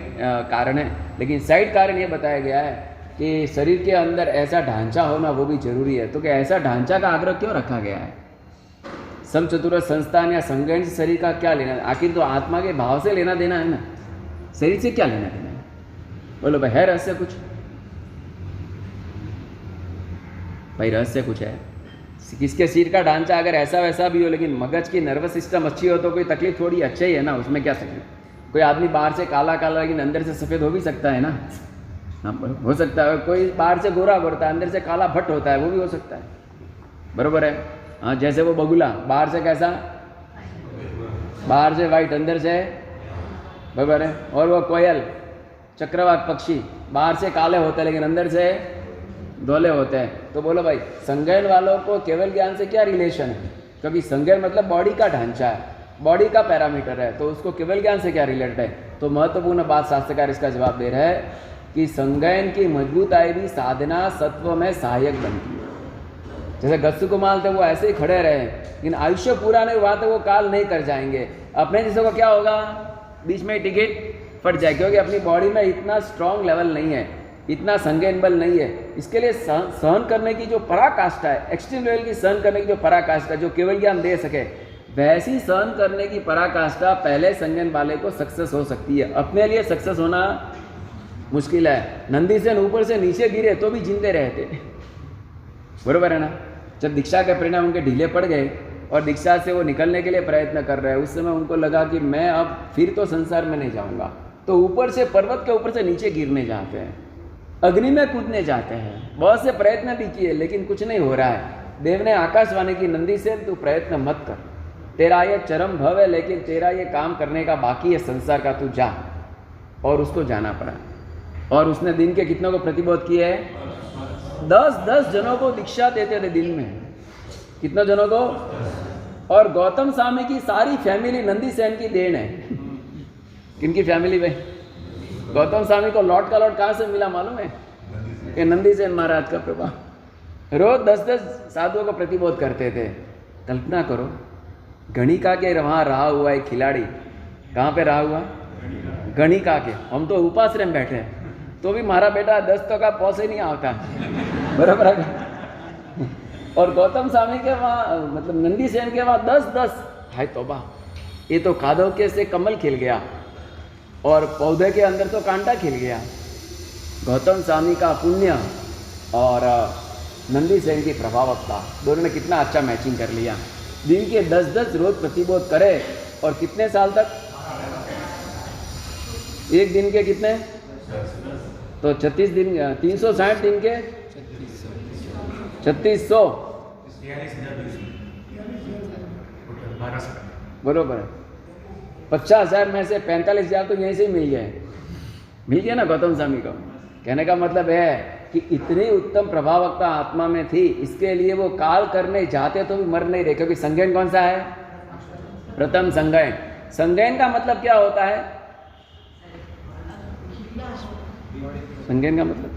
कारण है, लेकिन साइड कारण ये बताया गया है कि शरीर के अंदर ऐसा ढांचा होना वो भी जरूरी है। तो क्या ऐसा ढांचा का आग्रह क्यों रखा गया है? समचतुर संस्थान या संज्ञान से शरीर का क्या लेना? आखिर तो आत्मा के भाव से लेना देना है ना, शरीर से क्या लेना देना है? बोलो भाई, है रहस्य कुछ? भाई रहस्य कुछ है? किसके शरीर का ढांचा अगर ऐसा वैसा भी हो, लेकिन मगज की नर्वस सिस्टम अच्छी हो तो कोई तकलीफ थोड़ी, अच्छा ही है ना, उसमें क्या तकलीफ? कोई आदमी बाहर से काला काला लेकिन अंदर से सफ़ेद हो भी सकता है ना, हाँ हो सकता है। कोई बाहर से गोरा गोरता है, अंदर से काला भट्ट होता है, वो भी हो सकता है। बरोबर है? हाँ, जैसे वो बगुला बाहर से कैसा, बाहर से वाइट, अंदर से, बरोबर है। और वो कोयल, चक्रवात पक्षी, बाहर से काले होते हैं लेकिन अंदर से धोले होते हैं। तो बोलो भाई, संज्ञान वालों को केवल ज्ञान से क्या रिलेशन है? क्योंकि संज्ञान मतलब बॉडी का ढांचा है, बॉडी का पैरामीटर है, तो उसको केवल ज्ञान से क्या रिलेटेड है? तो महत्वपूर्ण बात शास्त्रकार इसका जवाब दे रहा है कि संज्ञान की मजबूताई भी साधना सत्व में सहायक बनती है। जैसे गस्सु कुमाल थे, वो ऐसे ही खड़े रहे, लेकिन आयुष्य पूरा नहीं हुआ तो वो काल नहीं कर जाएंगे। अपने जैसे को क्या होगा, बीच में टिकट फट जाए, क्योंकि अपनी बॉडी में इतना स्ट्रॉन्ग लेवल नहीं है, इतना संज्ञान बल नहीं है। इसके लिए सहन करने की जो पराकाष्ठा है, एक्सट्रीम लेवल की सहन करने की जो पराकाष्ठा, जो केवल ज्ञान दे सके, वैसी सहन करने की पराकाष्ठा पहले संज्ञान वाले को सक्सेस हो सकती है। अपने लिए सक्सेस होना मुश्किल है। नंदी से ऊपर से नीचे गिरे तो भी जिंदे रहते, बरोबर है ना? जब दीक्षा के परिणाम उनके ढीले पड़ गए और दीक्षा से वो निकलने के लिए प्रयत्न कर रहे हैं, उस समय उनको लगा कि मैं अब फिर तो संसार में नहीं जाऊंगा, तो ऊपर से पर्वत के ऊपर से नीचे गिरने जाते हैं, अग्नि में कूदने जाते हैं। बहुत से प्रयत्न भी किए लेकिन कुछ नहीं हो रहा है। देव ने आकाशवाणी की, नंदी से तू प्रयत्न मत कर, तेरा ये चरम भव है, लेकिन तेरा ये काम करने का बाकी है संसार का, तू जा। और उसको जाना पड़ा। और उसने दिन के कितनों को प्रतिबोध किए है? 10 जनों को दीक्षा देते थे दिन में। कितने जनों को? और गौतम स्वामी की सारी फैमिली नंदी सेन की देन है। किनकी फैमिली भाई? गौतम स्वामी को लॉट का लॉट कहाँ से मिला मालूम है? ये नंदी सेन महाराज का प्रभाव। रोज 10-10 साधुओं को प्रतिबोध करते थे। कल्पना करो, गणिका के वहाँ रहा हुआ एक खिलाड़ी, कहाँ पे रहा हुआ? गणिका के। हम तो उपाश्रय में बैठे हैं, तो भी हमारा बेटा 10 तो का पौस ही नहीं आता, बराबर है। और गौतम स्वामी के वहाँ, मतलब नंदी सेन के वहाँ 10-10। हाय तौबा, ये तो कादव के से कमल खिल गया और पौधे के अंदर तो कांटा खिल गया। गौतम स्वामी का पुण्य और नंदी सेन की प्रभावकता, दोनों ने कितना अच्छा मैचिंग कर लिया। दिन के 10-10 रोज प्रतिबोध करे, और कितने साल तक? एक दिन के कितने? तो 36 दिन, 360 दिन के 3600, बरोबर है। 50,000 में से 45,000 तो यहीं से ही मिल गया ना गौतम स्वामी को। कहने का मतलब है कि इतनी उत्तम प्रभावकता आत्मा में थी, इसके लिए वो काल करने जाते तो भी मर नहीं रहे। क्योंकि संज्ञान कौन सा है? प्रथम संज्ञान। संज्ञान का मतलब क्या होता है? संज्ञान का मतलब,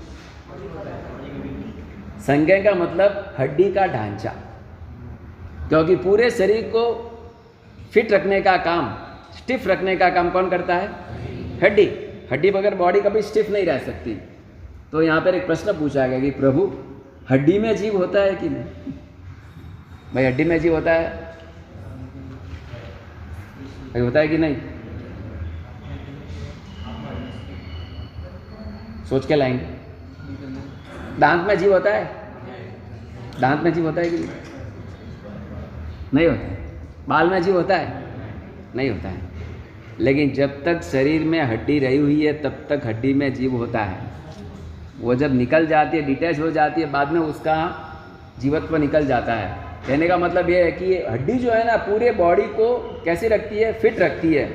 संज्ञान का मतलब हड्डी का ढांचा। क्योंकि पूरे शरीर को फिट रखने का काम, स्टिफ रखने का काम कौन करता है? हड्डी। हड्डी बगैर बॉडी कभी स्टिफ नहीं रह सकती। तो यहाँ पर एक प्रश्न पूछा गया कि प्रभु, हड्डी में जीव होता है कि नहीं? भाई हड्डी में जीव होता है? भाई होता है कि नहीं? सोच के लाएंगे। दांत में जीव होता है? दांत में जीव होता है कि नहीं होता है? बाल में जीव होता है? नहीं होता है। लेकिन जब तक शरीर में हड्डी रही हुई है तब तक हड्डी में जीव होता है। वो जब निकल जाती है, डिटैच हो जाती है, बाद में उसका जीवत्व निकल जाता है। कहने का मतलब ये है कि ये हड्डी जो है ना, पूरे बॉडी को कैसे रखती है? फिट रखती है,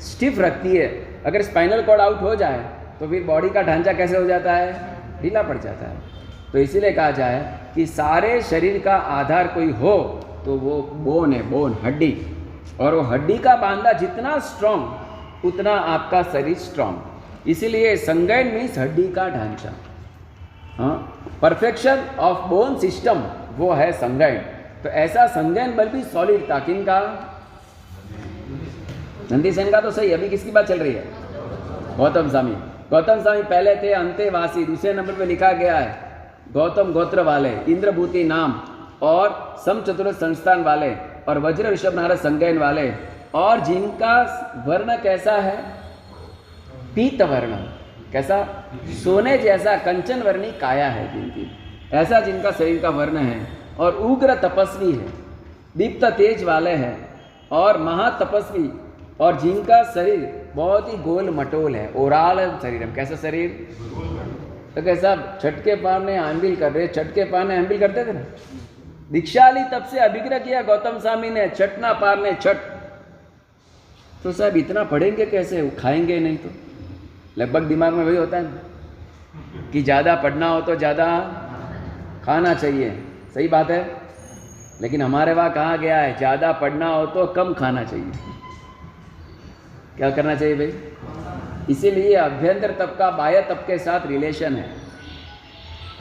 स्टिफ रखती है। अगर स्पाइनल कॉर्ड आउट हो जाए तो फिर बॉडी का ढांचा कैसे हो जाता है? ढीला पड़ जाता है। तो इसीलिए कहा जाए कि सारे शरीर का आधार कोई हो तो वो बोन है, बोन, हड्डी। और वो हड्डी का बांधा जितना स्ट्रॉन्ग उतना आपका शरीर स्ट्रॉन्ग। इसीलिए संज्ञान मीन्स हड्डी का ढांचा। हाँ, परफेक्शन ऑफ बोन सिस्टम वो है संज्ञान। तो ऐसा संज्ञान बल भी सॉलिड था। किनका? नंदी सेन का तो सही। अभी किसकी बात चल रही है? गौतम स्वामी। गौतम स्वामी पहले थे अंतेवासी। दूसरे नंबर पे लिखा गया है गौतम गोत्र वाले, इंद्रभूति नाम और समचतुर संस्थान वाले और वज्र ऋषभ नारद संज्ञान वाले, और जिनका वर्ण कैसा है? पीत वर्ण। कैसा? सोने जैसा कंचन वर्णी काया है जिनकी, ऐसा जिनका शरीर का वर्ण है। और उग्र तपस्वी है, दीप्त तेज वाले हैं और महातपस्वी, और जिनका शरीर बहुत ही गोल मटोल है, ओराल शरीर है। कैसा शरीर? तो कैसा? छटके पार ने आंबिल कर रहे, छटके पार ने आंबिल करते थे ना। दीक्षाली तब से अभिग्रह किया गौतम स्वामी ने, छटना पार ने छठ। तो साहब इतना पढ़ेंगे कैसे? खाएंगे नहीं तो। लगभग दिमाग में वही होता है कि ज़्यादा पढ़ना हो तो ज़्यादा खाना चाहिए। सही बात है। लेकिन हमारे वहाँ कहा गया है ज़्यादा पढ़ना हो तो कम खाना चाहिए। क्या करना चाहिए भाई? इसीलिए अभ्यंतर तप का बाह्य तप के साथ रिलेशन है।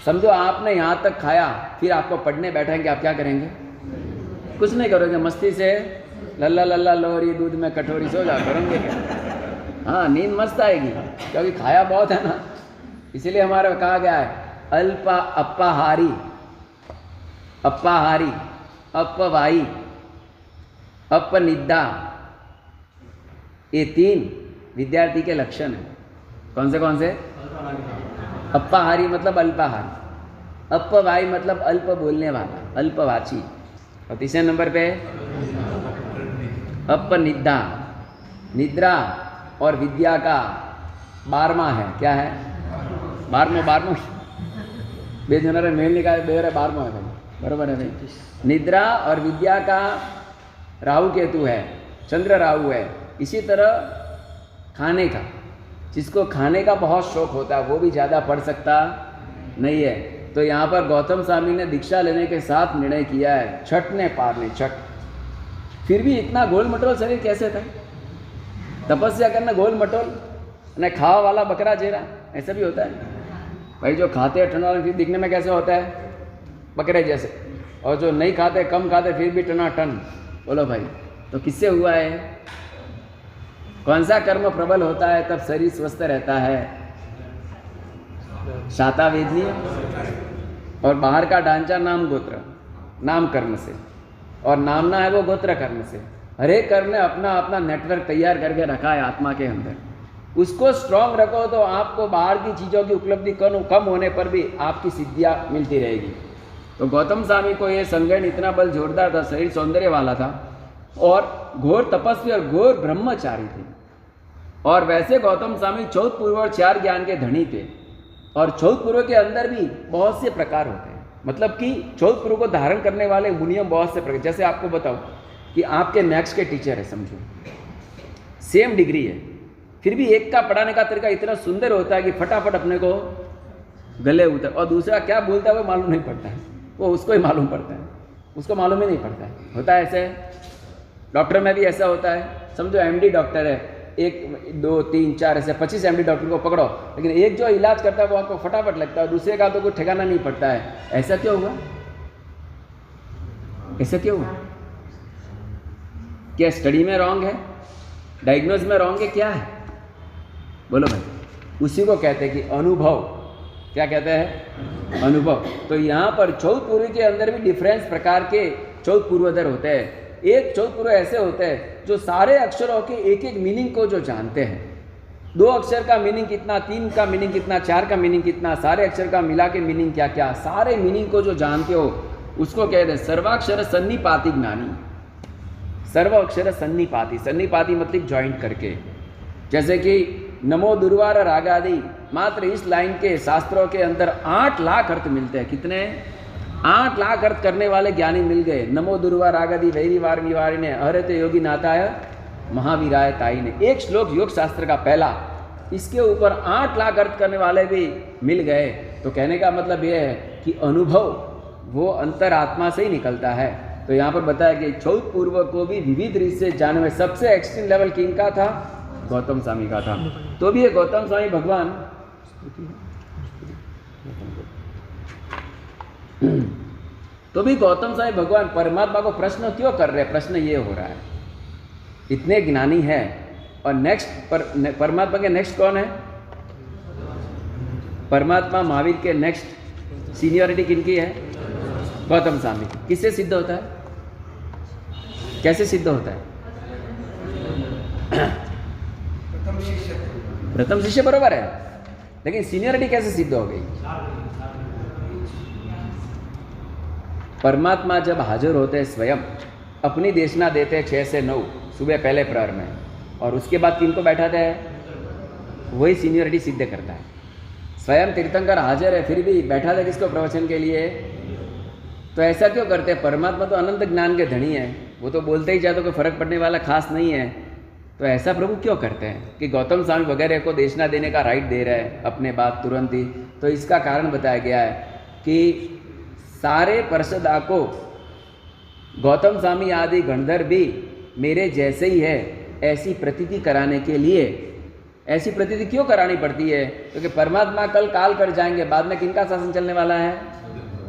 समझो आपने यहाँ तक खाया, फिर आपको पढ़ने बैठेंगे, आप क्या करेंगे? कुछ नहीं करोगे, मस्ती से लल्ला लल्ला लोरी दूध में कटोरी सो जा करेंगे क्या? हाँ, नींद मस्त आएगी क्योंकि खाया बहुत है ना। इसीलिए हमारा कहा गया है अप्पाहारी, अप्पाहारी, अपवाई, अपनिद्दा, ये 3 विद्यार्थी के लक्षण हैं। कौन से? अप्पाहारी मतलब अल्पाहार, अपवाई मतलब अल्प बोलने वाला, अल्पवाची। और तीसरे नंबर पे अपनिद्दा, निद्रा और विद्या का 12वां है। क्या है? 12वां बेजनर मेल निकाले 12वां है भाई, बराबर है भाई। निद्रा और विद्या का राहु केतु है, चंद्र राहु है। इसी तरह खाने का, जिसको खाने का बहुत शौक होता है वो भी ज़्यादा पढ़ सकता नहीं है। तो यहाँ पर गौतम स्वामी ने दीक्षा लेने के साथ निर्णय किया है, छठ ने पार ने छठ। फिर भी इतना गोल मटोल शरीर कैसे था? तपस्या करना गोल मटोल, न खावा वाला बकरा चेहरा, ऐसा भी होता है। भाई जो खाते हैं टनाटन फिर दिखने में कैसे होता है? बकरे जैसे। और जो नहीं खाते, कम खाते, फिर भी टनाटन। बोलो भाई, तो किससे हुआ है? कौन सा कर्म प्रबल होता है तब शरीर स्वस्थ रहता है? शातावेदनीय। और बाहर का ढांचा नाम गोत्र, नाम कर्म से, और नामना है वो गोत्र कर्म से। हर एक कर्म ने अपना अपना नेटवर्क तैयार करके रखा है आत्मा के अंदर। उसको स्ट्रांग रखो तो आपको बाहर की चीज़ों की उपलब्धि कम होने पर भी आपकी सिद्धियाँ मिलती रहेगी। तो गौतम स्वामी को ये संज्ञान इतना बल जोरदार था, शरीर सौंदर्य वाला था और घोर तपस्वी और घोर ब्रह्मचारी थे। और वैसे गौतम स्वामी 14 पूर्व और 4 ज्ञान के धनी थे। और 14 पूर्व के अंदर भी बहुत से प्रकार होते हैं, मतलब कि 14 पूर्व को धारण करने वाले मुनियम बहुत से प्रकार। जैसे आपको बताओ कि आपके नेक्स्ट के टीचर है, समझो सेम डिग्री है, फिर भी एक का पढ़ाने का तरीका इतना सुंदर होता है कि फटाफट अपने को गले उतर, और दूसरा क्या बोलता है वो मालूम नहीं पड़ता है, वो उसको ही मालूम पड़ता है, उसको मालूम ही नहीं पड़ता है। होता है ऐसे। डॉक्टर में भी ऐसा होता है। समझो एमडी डॉक्टर है, 1 2 3 4 ऐसे 25 एमडी डॉक्टर को पकड़ो, लेकिन एक जो इलाज करता है वो आपको फटाफट लगता है, दूसरे का तो कोई ठिकाना नहीं पड़ता है। ऐसा क्यों हुआ? ऐसा क्यों हुआ? क्या स्टडी में रॉन्ग है? डायग्नोज में रॉन्ग है? क्या है? बोलो भाई। उसी को कहते हैं कि अनुभव। क्या कहते हैं? अनुभव। तो यहाँ पर 14 पूर्व के अंदर भी डिफरेंस प्रकार के 14 पूर्वोदर होते हैं। एक 14 पूर्व ऐसे होते हैं जो सारे अक्षरों के एक एक मीनिंग को जो जानते हैं। 2 अक्षर का मीनिंग कितना, 3 का मीनिंग कितना, 4 का मीनिंग कितना, सारे अक्षर का मिला के मीनिंग क्या क्या, सारे मीनिंग को जो जानते हो उसको कहते हैं सर्वाक्षर सन्निपाति ज्ञानी। सर्व अक्षर सन्निपाति, सन्निपाति मतलब ज्वाइंट करके। जैसे कि नमो दुर्वार रागादि, मात्र इस लाइन के शास्त्रों के अंदर 8 लाख अर्थ मिलते हैं। कितने? 8 लाख अर्थ करने वाले ज्ञानी मिल गए। नमो दुर्वा रागादि वैरिवार निवारिणे हरत योगी नाथाय महावीराय ताई ने एक श्लोक योग शास्त्र का पहला, इसके ऊपर 8 लाख अर्थ करने वाले भी मिल गए। तो कहने का मतलब यह है कि अनुभव वो अंतरात्मा से ही निकलता है। तो यहाँ पर बताया कि 14 पूर्व को भी विविध रीत से जानने में सबसे एक्सट्रीम लेवल किंग का था? गौतम स्वामी का था। तो भी ये गौतम स्वामी भगवान तो भी गौतम स्वामी भगवान परमात्मा को प्रश्न क्यों कर रहे हैं? प्रश्न ये हो रहा है, इतने ज्ञानी है और नेक्स्ट परमात्मा के नेक्स्ट कौन है? परमात्मा महावीर के नेक्स्ट सीनियरिटी किनकी है? गौतम स्वामी। किससे सिद्ध होता है? कैसे सिद्ध होता है? प्रथम शिष्य बरोबर है, लेकिन सीनियरिटी कैसे सिद्ध हो गई? परमात्मा जब हाजिर होते हैं स्वयं, अपनी देशना देते हैं 6 से 9 सुबह पहले प्रहर में, और उसके बाद किनको बैठाते हैं? वही सीनियरिटी सिद्ध करता है। स्वयं तीर्थंकर हाजिर है, फिर भी बैठा था किसको? प्रवचन के लिए। तो ऐसा क्यों करते हैं? परमात्मा तो अनंत ज्ञान के धनी है, वो तो बोलते ही जाए तो कोई फर्क पड़ने वाला खास नहीं है। तो ऐसा प्रभु क्यों करते हैं कि गौतम स्वामी वगैरह को देशना देने का राइट दे रहे हैं अपने बात तुरंत ही? तो इसका कारण बताया गया है कि सारे पार्षदा को गौतम स्वामी आदि गणधर भी मेरे जैसे ही है ऐसी प्रतीति कराने के लिए। ऐसी प्रतीति क्यों करानी पड़ती है? क्योंकि परमात्मा कल काल कर जाएंगे, बाद में किनका शासन चलने वाला है?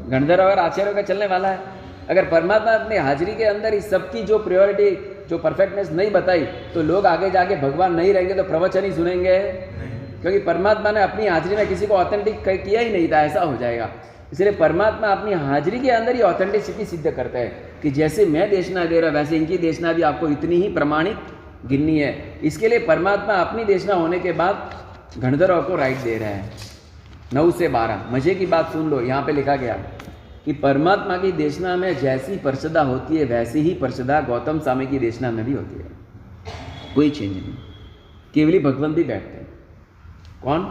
गणधर और आचार्यों का चलने वाला है। अगर परमात्मा अपनी हाजिरी के अंदर इस सबकी जो प्रियोरिटी, जो परफेक्टनेस नहीं बताई, तो लोग आगे जाके भगवान नहीं रहेंगे तो प्रवचन ही सुनेंगे, क्योंकि परमात्मा ने अपनी हाजिरी में किसी को ऑथेंटिक किया ही नहीं था। ऐसा हो जाएगा। इसलिए परमात्मा अपनी हाजिरी के अंदर ही ऑथेंटिसिटी सिद्ध करता है कि जैसे मैं देशना दे रहा वैसे इनकी देशना भी आपको इतनी ही प्रमाणित गिननी है। इसके लिए परमात्मा अपनी देशना होने के बाद गणधरों को राइट दे रहा है 9 से 12। मजे की बात सुन लो, यहाँ पे लिखा गया कि परमात्मा की देशना में जैसी पार्षदा होती है वैसी ही पार्षदा गौतम स्वामी की देशना में भी होती है। कोई चेंज नहीं। केवली भगवान भी बैठते हैं। कौन?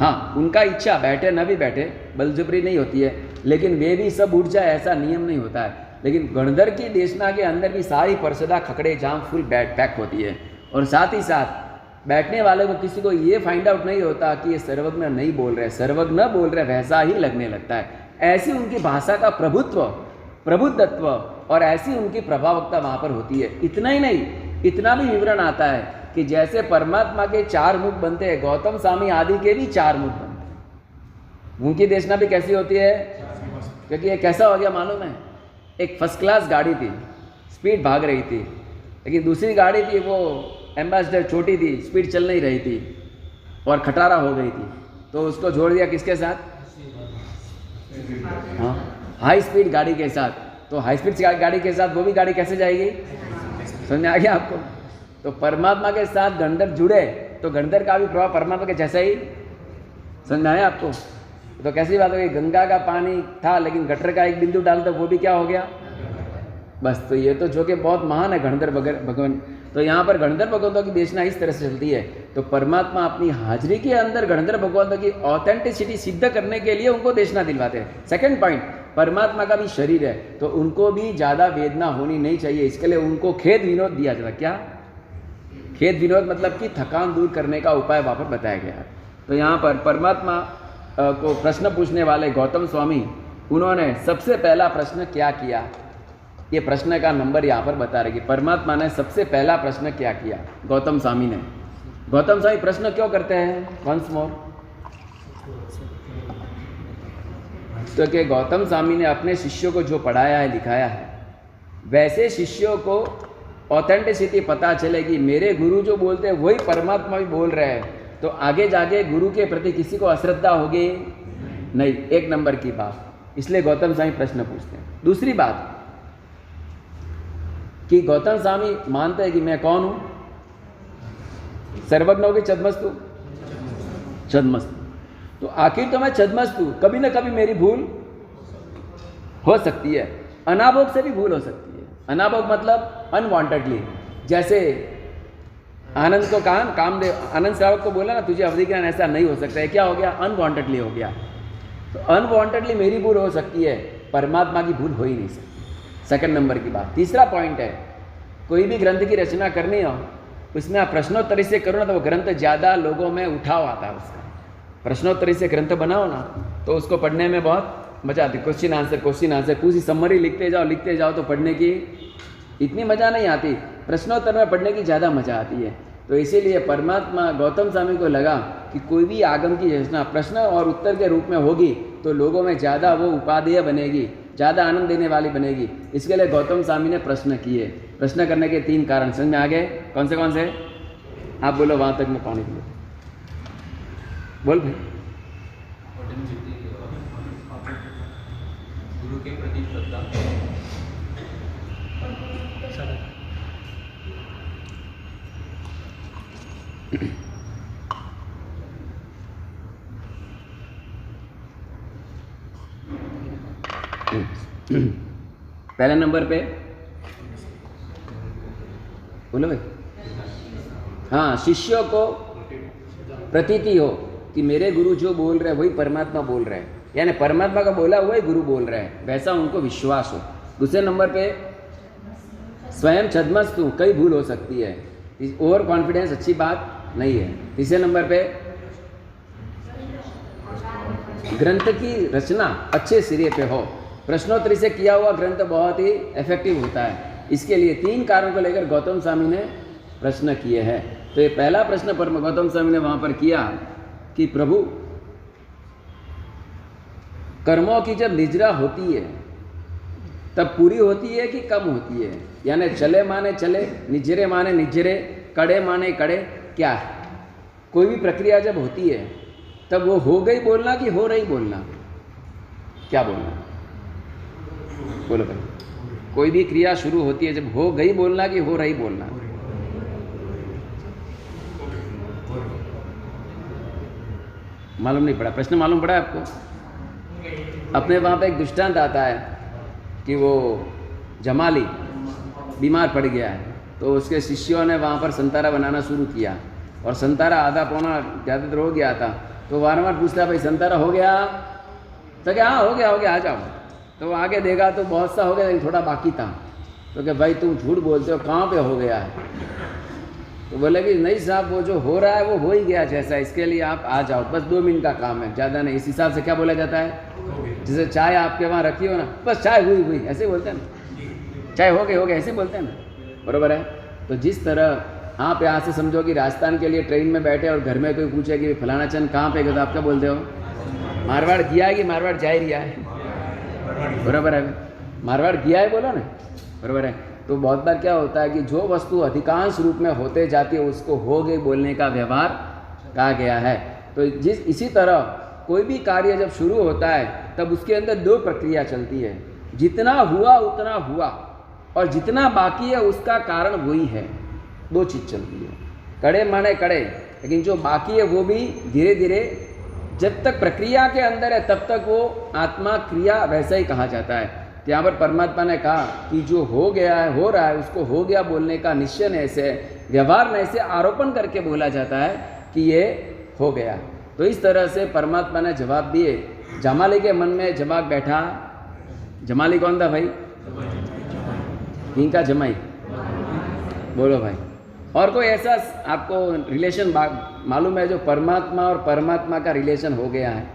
हाँ, उनका इच्छा, बैठे न भी बैठे, बलजबरी नहीं होती है, लेकिन वे भी सब उठ जाए ऐसा नियम नहीं होता है। लेकिन गणधर की देशना के अंदर भी सारी पार्षदा खकड़े जाम फुल पैक होती है, और साथ ही साथ बैठने वाले को किसी को ये फाइंड आउट नहीं होता कि ये सर्वज्ञ नहीं बोल रहे, सर्वज्ञ बोल रहे, वैसा ही लगने लगता है। ऐसी उनकी भाषा का प्रभुत्व, प्रबुद्धत्व और ऐसी उनकी प्रभावकता वहाँ पर होती है। इतना ही नहीं, इतना भी विवरण आता है कि जैसे परमात्मा के 4 मुख बनते हैं, गौतम स्वामी आदि के भी 4 मुख बनते हैं। उनकी देशना भी कैसी होती है, क्योंकि ये कैसा हो गया मालूम है, एक फर्स्ट क्लास गाड़ी थी, स्पीड भाग रही थी, लेकिन दूसरी गाड़ी थी वो एम्बेसडर छोटी थी, स्पीड चल नहीं रही थी और खटारा हो गई थी, तो उसको जोड़ दिया किसके साथ, हाँ हाई स्पीड गाड़ी के साथ। तो हाई स्पीड गाड़ी के साथ वो भी गाड़ी कैसे जाएगी, समझ में आ गया आपको। तो परमात्मा के साथ गंधर्व जुड़े तो गंधर्व का भी प्रभाव परमात्मा के जैसा ही, समझ में आया आपको। तो कैसी बात हो गई, गंगा का पानी था लेकिन गटर का एक बिंदु डाल तो वो भी क्या हो गया बस। तो ये तो जो कि बहुत महान है गंधर्व भगवान। तो यहाँ पर गणधर भगवंतों की देशना इस तरह से चलती है। तो परमात्मा अपनी हाजिरी के अंदर गणधर भगवंतों की ऑथेंटिसिटी सिद्ध करने के लिए उनको देशना दिलवाते हैं। सेकंड पॉइंट, परमात्मा का भी शरीर है तो उनको भी ज़्यादा वेदना होनी नहीं चाहिए, इसके लिए उनको खेद विनोद दिया जाता। क्या खेद विनोद मतलब कि थकान दूर करने का उपाय वहाँ पर बताया गया है। तो यहाँ पर परमात्मा को प्रश्न पूछने वाले गौतम स्वामी, उन्होंने सबसे पहला प्रश्न क्या किया, ये प्रश्न का नंबर यहाँ पर बता रहे कि परमात्मा ने सबसे पहला प्रश्न क्या किया गौतम स्वामी ने। गौतम स्वामी प्रश्न क्यों करते हैं, वंस मोर, तो कि गौतम स्वामी ने अपने शिष्यों को जो पढ़ाया है लिखाया है वैसे शिष्यों को ऑथेंटिसिटी पता चलेगी। मेरे गुरु जो बोलते हैं वही परमात्मा भी बोल रहे हैं, तो आगे जाके गुरु के प्रति किसी को अश्रद्धा होगी नहीं, एक नंबर की बात। इसलिए गौतम स्वामी प्रश्न पूछते हैं। दूसरी बात कि गौतम स्वामी मानते हैं कि मैं कौन हूं, सर्वज्ञ हो कि छद्मस्तु, छद्मस्तु। तो आखिर तो मैं छद्मस्तु, कभी ना कभी मेरी भूल हो सकती है, अनाभोग से भी भूल हो सकती है। अनाभोग मतलब अनवांटेडली, जैसे आनंद को कहा, कामदेव आनंद श्रावक को बोला ना तुझे अवधि ज्ञान ऐसा नहीं हो सकता है, क्या हो गया, अनवांटेडली हो गया। तो अनवांटेडली मेरी भूल हो सकती है, परमात्मा की भूल हो ही नहीं सकती। सेकंड नंबर की बात। तीसरा पॉइंट है, कोई भी ग्रंथ की रचना करनी हो उसमें आप प्रश्नोत्तरी से करो ना तो वो ग्रंथ ज़्यादा लोगों में उठाव आता है उसका। प्रश्नोत्तरी से ग्रंथ बनाओ ना तो उसको पढ़ने में बहुत मजा आती है। क्वेश्चन आंसर पूरी समरी लिखते जाओ तो पढ़ने की इतनी मज़ा नहीं आती, प्रश्नोत्तर में पढ़ने की ज़्यादा मज़ा आती है। तो इसीलिए परमात्मा गौतम स्वामी को लगा कि कोई भी आगम की रचना प्रश्न और उत्तर के रूप में होगी तो लोगों में ज़्यादा वो उपादेय बनेगी, ज़्यादा आनंद देने वाली बनेगी। इसके लिए गौतम स्वामी ने प्रश्न किए। प्रश्न करने के 3 कारण समझ में आ गए, कौन से आप बोलो, वहाँ तक मैं पानी पीऊँ, बोल भाई।
गुरु के प्रति श्रद्धा,
पहले नंबर पे बोलो भाई, हाँ, शिष्यों को प्रतीति हो कि मेरे गुरु जो बोल रहे हैं वही परमात्मा बोल रहे हैं, यानी परमात्मा का बोला हुआ ही गुरु बोल रहे हैं, वैसा उनको विश्वास हो। दूसरे नंबर पे स्वयं छद्मस्तु, कई भूल हो सकती है, ओवर कॉन्फिडेंस अच्छी बात नहीं है। तीसरे नंबर पे ग्रंथ की रचना अच्छे सिरे पे हो, प्रश्नोत्तरी से किया हुआ ग्रंथ बहुत ही इफेक्टिव होता है। इसके लिए 3 कारणों को लेकर गौतम स्वामी ने प्रश्न किए हैं। तो ये पहला प्रश्न पर गौतम स्वामी ने वहाँ पर किया कि प्रभु, कर्मों की जब निजरा होती है तब पूरी होती है कि कम होती है, यानी चले माने चले, निजरे माने निजरे, कड़े माने कड़े, क्या है? कोई भी प्रक्रिया जब होती है तब वो हो गई बोलना कि हो रही बोलना, क्या बोलना, बोलो भाई। कोई भी क्रिया शुरू होती है जब हो गई बोलना कि हो रही बोलना, मालूम नहीं पड़ा, प्रश्न मालूम पड़ा आपको? अपने वहाँ पे एक दृष्टांत आता है कि वो जमाली बीमार पड़ गया है, तो उसके शिष्यों ने वहाँ पर संतारा बनाना शुरू किया और संतारा आधा पौना ज़्यादातर हो गया था। तो वारंवार पूछता, भाई संतारा हो गया? तो क्या, हाँ हो गया आ जाओ। तो वो आगे देखा तो बहुत सा हो गया लेकिन थोड़ा बाकी था। तो क्या भाई तुम झूठ बोलते हो, कहाँ पे हो गया है? तो बोले कि नहीं साहब, वो जो हो रहा है वो हो ही गया जैसा, इसके लिए आप आ जाओ, बस 2 मिनट का काम है, ज़्यादा नहीं। इस हिसाब से क्या बोला जाता है, जैसे चाय आपके वहाँ रखी हो ना, बस चाय हुई ऐसे बोलते हैं ना, चाय हो गए ऐसे बोलते हैं ना, बराबर है। तो जिस तरह आप यहाँ से समझो कि राजस्थान के लिए ट्रेन में बैठे और घर में कोई पूछे कि फलाना चंद कहाँ पे गए, तो आप क्या बोलते हो, मारवाड़ गया है कि मारवाड़ जा ही रहा है? बराबर है, मारवाड़ गया है बोला ना, बराबर है। तो बहुत बार क्या होता है कि जो वस्तु अधिकांश रूप में होते जाती है उसको हो गई बोलने का व्यवहार कहा गया है। तो इसी तरह कोई भी कार्य जब शुरू होता है तब उसके अंदर दो प्रक्रिया चलती है, जितना हुआ उतना हुआ और जितना बाकी है उसका कारण वही है। दो चीज़ चलती है, कड़े माने कड़े, लेकिन जो बाकी है वो भी धीरे धीरे, जब तक प्रक्रिया के अंदर है तब तक वो आत्मा क्रिया वैसा ही कहा जाता है। तो यहाँ पर परमात्मा ने कहा कि जो हो गया है हो रहा है उसको हो गया बोलने का निश्चय नहीं से, व्यवहार नहीं से आरोपण करके बोला जाता है कि ये हो गया। तो इस तरह से परमात्मा ने जवाब दिए। जमाली के मन में जवाब बैठा, जमाली कौन था भाई? किनका जमाई? बोलो भाई। और कोई ऐसा आपको रिलेशन मालूम है जो परमात्मा और परमात्मा का रिलेशन हो गया है?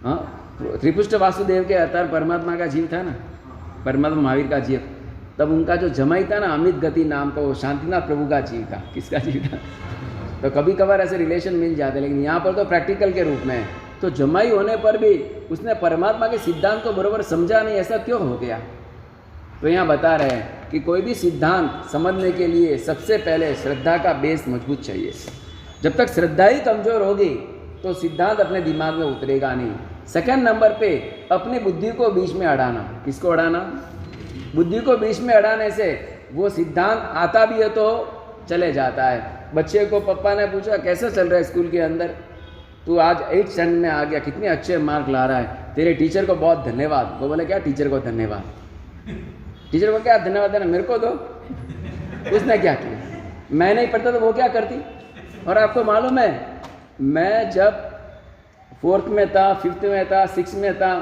हाँ, त्रिपुष्ट वासुदेव के अवतार परमात्मा का जीव था ना, परमात्मा महावीर का जीव। तब उनका जो जमाई था ना अमित गति नाम का, वो शांतिनाथ प्रभु का जीव था। किसका जीव था? तो कभी कभार ऐसे रिलेशन मिल जाते हैं, लेकिन यहाँ पर तो प्रैक्टिकल के रूप में है। तो जमाई होने पर भी उसने परमात्मा के सिद्धांत को बराबर समझा नहीं, ऐसा क्यों हो गया? तो यहाँ बता रहे हैं कि कोई भी सिद्धांत समझने के लिए सबसे पहले श्रद्धा का बेस मजबूत चाहिए। जब तक श्रद्धा ही कमज़ोर होगी तो सिद्धांत अपने दिमाग में उतरेगा नहीं। सेकंड नंबर पे अपनी बुद्धि को बीच में अड़ाना। किसको अड़ाना? बुद्धि को बीच में अड़ाने से वो सिद्धांत आता भी है तो चले जाता है। बच्चे को पापा ने पूछा कैसा चल रहा है स्कूल के अंदर, तू आज 8th स्टैंडर्ड में आ गया, कितने अच्छे मार्क ला रहा है, तेरे टीचर को बहुत धन्यवाद। वो बोले क्या टीचर को धन्यवाद? टीचर को क्या धन्यवाद देना, मेरे को दो। उसने क्या किया? मैं नहीं पढ़ता तो वो क्या करती? और आपको मालूम है मैं जब 4th में था, 5th में था, 6th में था,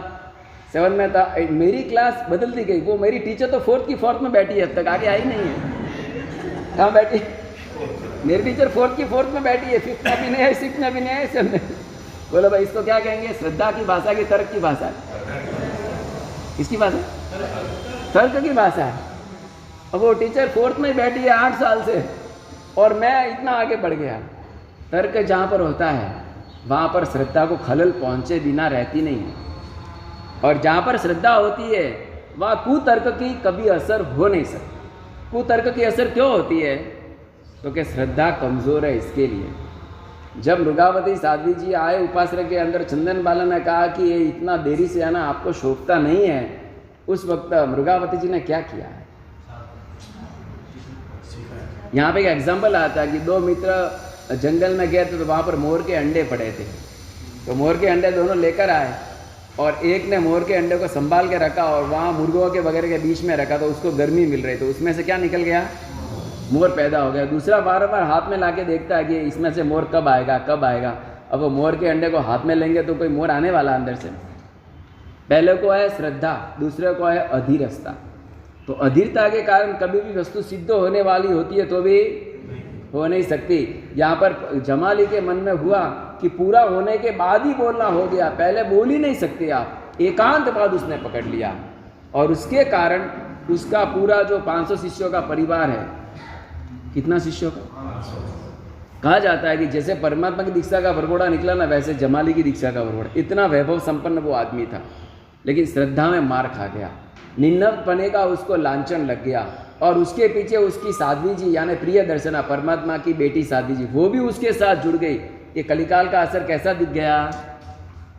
7th में था, मेरी क्लास बदलती गई। वो मेरी टीचर तो 4th की 4th में बैठी है, अब तक आगे आई नहीं है। कहाँ बैठी? मेरी टीचर 4th की 4th में बैठी है, 5th में भी नहीं है, 6th में भी नहीं है, 7th में। बोलो भाई इसको क्या कहेंगे? श्रद्धा की भाषा की तर्क की भाषा? किसकी भाषा? तर्क की भाषा है। अब वो टीचर 4th में बैठी है 8 साल से और मैं इतना आगे बढ़ गया। तर्क जहाँ पर होता है वहाँ पर श्रद्धा को खलल पहुँचे बिना रहती नहीं है, और जहाँ पर श्रद्धा होती है वहाँ कुतर्क की कभी असर हो नहीं सकती। कुतर्क की असर क्यों होती है? तो कि श्रद्धा कमज़ोर है, इसके लिए। जब मृगावती साध्वी जी आए उपासना के अंदर, चंदन बाला ने कहा कि ये इतना देरी से आना आपको शोभता नहीं है, उस वक्त मृगावती जी ने क्या किया है? यहाँ पे एक एग्जाम्पल आता है कि 2 मित्र जंगल में गए थे तो वहाँ पर मोर के अंडे पड़े थे। तो मोर के अंडे दोनों लेकर आए और एक ने मोर के अंडे को संभाल के रखा और वहाँ मुर्गों के वगैरह के बीच में रखा, तो उसको गर्मी मिल रही, तो उसमें से क्या निकल गया? मोर पैदा हो गया। दूसरा बार बार हाथ में लाके देखता है कि इसमें से मोर कब आएगा कब आएगा। अब वो मोर के अंडे को हाथ में लेंगे तो कोई मोर आने वाला अंदर से? पहले को है श्रद्धा, दूसरे को है अधीरता। तो अधीरता के कारण कभी भी वस्तु सिद्ध होने वाली होती है तो भी हो नहीं सकती। यहाँ पर जमाली के मन में हुआ कि पूरा होने के बाद ही बोलना हो गया, पहले बोल ही नहीं सकते आप। एकांत बाद उसने पकड़ लिया और उसके कारण उसका पूरा जो 500 शिष्यों का परिवार है, कितना शिष्यों का? कहा जाता है कि जैसे परमात्मा की दीक्षा का वरघोड़ा निकला ना, वैसे जमाली की दीक्षा का वरघोड़ा। इतना वैभव संपन्न वो आदमी था, लेकिन श्रद्धा में मार खा गया। निम्नपने का उसको लांछन लग गया और उसके पीछे उसकी साध्वी जी यानी प्रिय दर्शना, परमात्मा की बेटी साध्वी जी, वो भी उसके साथ जुड़ गई। ये कलिकाल का असर कैसा दिख गया?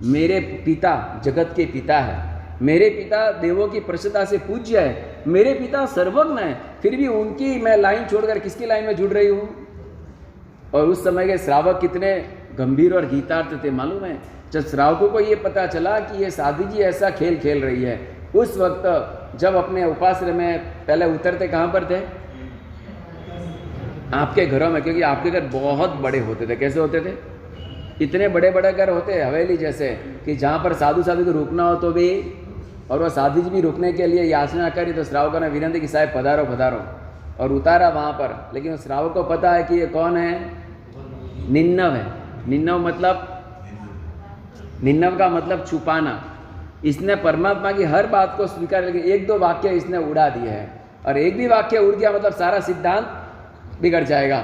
मेरे पिता जगत के पिता है, मेरे पिता देवों की प्रसन्नता से पूज्य है, मेरे पिता सर्वज्ञ है, फिर भी उनकी मैं लाइन छोड़कर किसकी लाइन में जुड़ रही हूँ? और उस समय के श्रावक कितने गंभीर और गीतार्थ थे मालूम है? जब श्रावकों को ये पता चला कि ये साध्वी जी ऐसा खेल खेल रही है, उस वक्त जब अपने उपाश्रय में पहले उतरते कहाँ पर थे? आपके घरों में, क्योंकि आपके घर बहुत बड़े होते थे। कैसे होते थे? इतने बड़े बड़े घर होते हवेली जैसे कि जहाँ पर साधु साधु को रुकना हो तो भी, और वह साधु जी भी रुकने के लिए याचना करी तो श्रावकों ने विनंती की साहब पधारो पधारो, और उतारा वहाँ पर। लेकिन उस श्रावक को पता है कि ये कौन है? निन्नव है। निन्नव मतलब, निन्नव का मतलब छुपाना। इसने परमात्मा की हर बात को स्वीकार, लेकिन 1-2 वाक्य इसने उड़ा दिए हैं, और एक भी वाक्य उड़ गया मतलब सारा सिद्धांत बिगड़ जाएगा।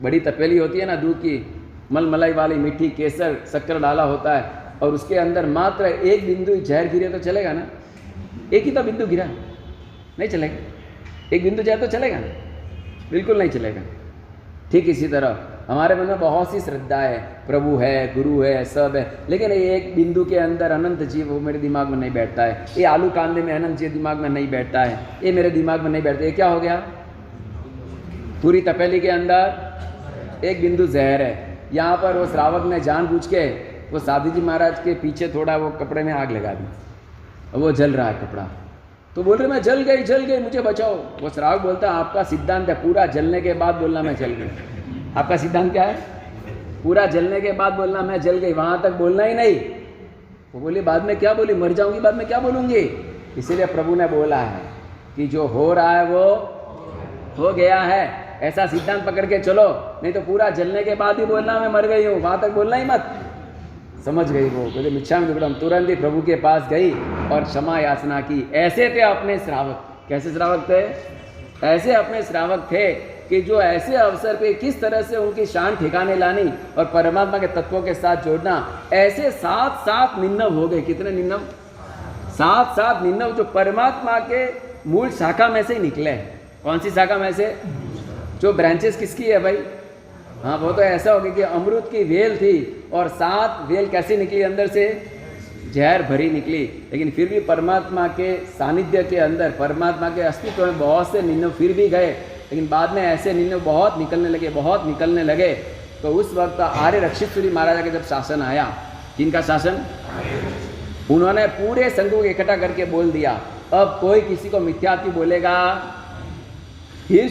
बड़ी तपेली होती है ना दूध की, मलमलाई वाली मीठी, केसर शक्कर डाला होता है, और उसके अंदर मात्र एक बिंदु जहर गिरे तो चलेगा ना? एक ही तो बिंदु गिरा, नहीं चलेगा। एक बिंदु जहर तो चलेगा ना? बिल्कुल नहीं चलेगा। ठीक इसी तरह हमारे मन में बहुत सी श्रद्धा है, प्रभु है, गुरु है, सब है, लेकिन ये एक बिंदु के अंदर अनंत जीव वो मेरे दिमाग में नहीं बैठता है। ये आलू कांदे में अनंत जीव दिमाग में नहीं बैठता है, ये मेरे दिमाग में नहीं बैठता। ये क्या हो गया? पूरी तपेली के अंदर एक बिंदु जहर है। यहाँ पर वो श्रावक ने जानबूझ के वो साधु जी महाराज के पीछे थोड़ा वो कपड़े में आग लगा दी, और वो जल रहा है कपड़ा, तो बोल रहे मैं जल गई मुझे बचाओ। वो श्रावक बोलता आपका सिद्धांत है पूरा जलने के बाद बोलना मैं जल गई। आपका सिद्धांत क्या है? पूरा जलने के बाद बोलना मैं जल गई, वहाँ तक बोलना ही नहीं। वो बोली बाद में क्या बोली, मर जाऊंगी बाद में क्या बोलूँगी। इसीलिए प्रभु ने बोला है कि जो हो रहा है वो हो गया है, ऐसा सिद्धांत पकड़ के चलो, नहीं तो पूरा जलने के बाद ही बोलना मैं मर गई हूँ, वहाँ तक बोलना ही मत। समझ गई वो, बोले मिच्छामि दुक्कडम। तुरंत ही प्रभु के पास गई और क्षमा याचना की। ऐसे थे अपने श्रावक। कैसे श्रावक थे? ऐसे अपने श्रावक थे कि जो ऐसे अवसर पे किस तरह से उनकी शान ठिकाने लानी और परमात्मा के तत्वों के साथ जोड़ना। ऐसे 7 निन्नव हो गए। कितने निन्नव? 7 निन्नव जो परमात्मा के मूल शाखा में से ही निकले। कौन सी शाखा में से? जो ब्रांचेस किसकी है भाई? हाँ, वो तो ऐसा हो गया कि अमृत की वेल थी और 7 वेल कैसी निकली? अंदर से जहर भरी निकली, लेकिन फिर भी परमात्मा के सानिध्य के अंदर, परमात्मा के अस्तित्व में बहुत से निन्नव फिर भी गए, लेकिन बाद में ऐसे निन्नव बहुत निकलने लगे। तो उस वक्त आर्य रक्षितसूरि महाराजा के जब शासन आया, किनका शासन? उन्होंने पूरे संघ को इकट्ठा करके बोल दिया अब कोई किसी को मिथ्यात्व बोलेगा। हीर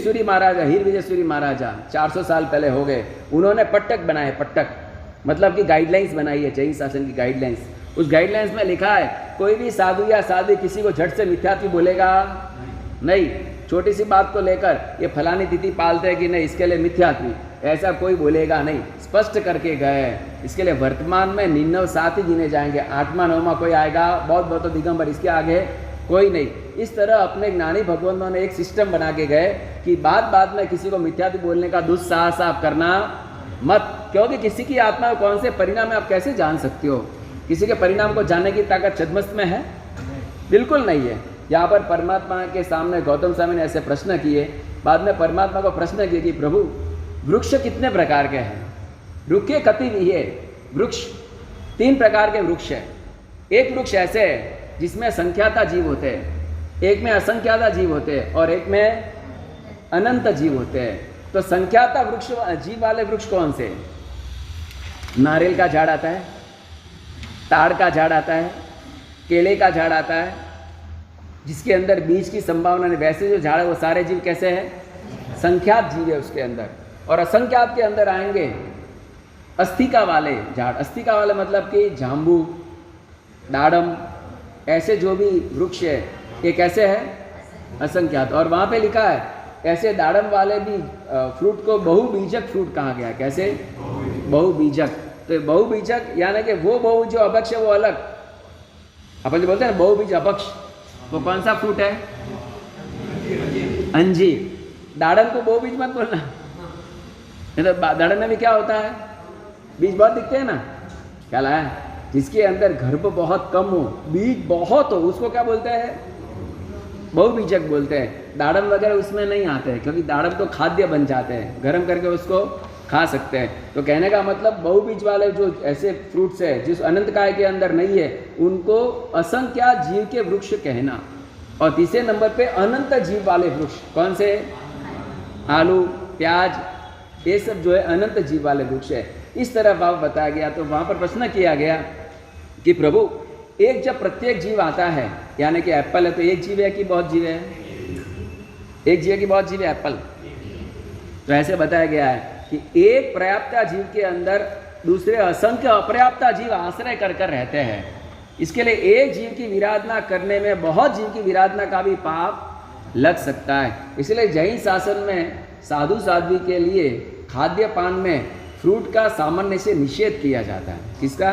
विजयसूरी महाराजा 400 साल पहले हो गए, उन्होंने पट्टक बनाए। पट्टक मतलब कि गाइडलाइंस बनाई है, जैन शासन की गाइडलाइंस। उस गाइडलाइंस में लिखा है कोई भी साधु या साधु किसी को झट से मिथ्यात्व बोलेगा नहीं। छोटी सी बात को लेकर ये फलानी तिथि पालते हैं कि नहीं, इसके लिए मिथ्यात्व, ऐसा कोई बोलेगा नहीं, स्पष्ट करके गए। इसके लिए वर्तमान में 99 ही गिने जाएंगे, 8वां 9वां कोई आएगा, बहुत तो दिगंबर, इसके आगे कोई नहीं। इस तरह अपने ज्ञानी भगवंतों ने एक सिस्टम बना के गए कि बाद में किसी को मिथ्यात्व बोलने का दुस्साहस आप करना मत, क्योंकि किसी की आत्मा में कौन से परिणाम है आप कैसे जान सकते हो? किसी के परिणाम को जानने की ताकत छद्मस्त में है? बिल्कुल नहीं है। यहाँ पर परमात्मा के सामने गौतम स्वामी ने ऐसे प्रश्न किए, बाद में परमात्मा को प्रश्न किए कि प्रभु वृक्ष कितने प्रकार के हैं? रुखे कति विहे, वृक्ष 3 प्रकार के वृक्ष है। एक वृक्ष ऐसे है जिसमें संख्याता जीव होते हैं, एक में असंख्याता जीव होते हैं और एक में अनंत जीव होते हैं। तो संख्याता वृक्ष जीव वाले वृक्ष कौन से? नारियल का झाड़ आता है, ताड़ का झाड़ आता है, केले का झाड़ आता है, जिसके अंदर बीज की संभावना नहीं। वैसे जो झाड़ है वो सारे जीव कैसे हैं? संख्यात जीव है उसके अंदर। और असंख्यात के अंदर आएंगे अस्थिका वाले झाड़। अस्थिका वाले मतलब कि जाम्बू, दाड़म, ऐसे जो भी वृक्ष है ये कैसे है? असंख्यात। और वहाँ पे लिखा है ऐसे दाड़म वाले भी फ्रूट को बहुबीजक फ्रूट कहा गया। कैसे? बहुबीजक। तो बहुबीजक यानी कि वो बहु जो अभक्ष है वो अलग। अपन जो बोलते हैं बहुबीज अभक्ष, वो कौन सा फ्रूट है? अंजीर। दाड़म को बहुबीज मत बोलना, नहीं तो दाड़म में भी क्या होता है? बीज बहुत दिखते हैं ना, क्या लाया है? जिसके अंदर गर्भ बहुत कम हो, बीज बहुत हो, उसको क्या बोलते हैं? बहुबीजक बोलते हैं। दाड़म वगैरह उसमें नहीं आते हैं, क्योंकि दाड़म तो खाद्य बन जाते हैं, गर्म करके उसको खा सकते हैं। तो कहने का मतलब बहुबीज वाले जो ऐसे फ्रूट्स है जिस अनंत काय के अंदर नहीं है, उनको असंख्यात जीव के वृक्ष कहना। और तीसरे नंबर पे अनंत जीव वाले वृक्ष कौन से? आलू, प्याज, ये सब जो है अनंत जीव वाले वृक्ष है। इस तरह भाव बताया गया। तो वहाँ पर प्रश्न किया गया कि प्रभु एक जब प्रत्येक जीव आता है, यानी कि एप्पल है तो एक जीव है कि बहुत जीव है? एक जीव है कि बहुत जीव है एप्पल? तो ऐसे बताया गया है कि एक पर्याप्ता जीव के अंदर दूसरे असंख्य अपर्याप्ता जीव आश्रय कर रहते हैं। इसके लिए एक जीव की विराधना करने में बहुत जीव की विराधना का भी पाप लग सकता है। इसलिए जैन शासन में साधु साध्वी के लिए खाद्य पान में फ्रूट का सामान्य से निषेध किया जाता है। किसका?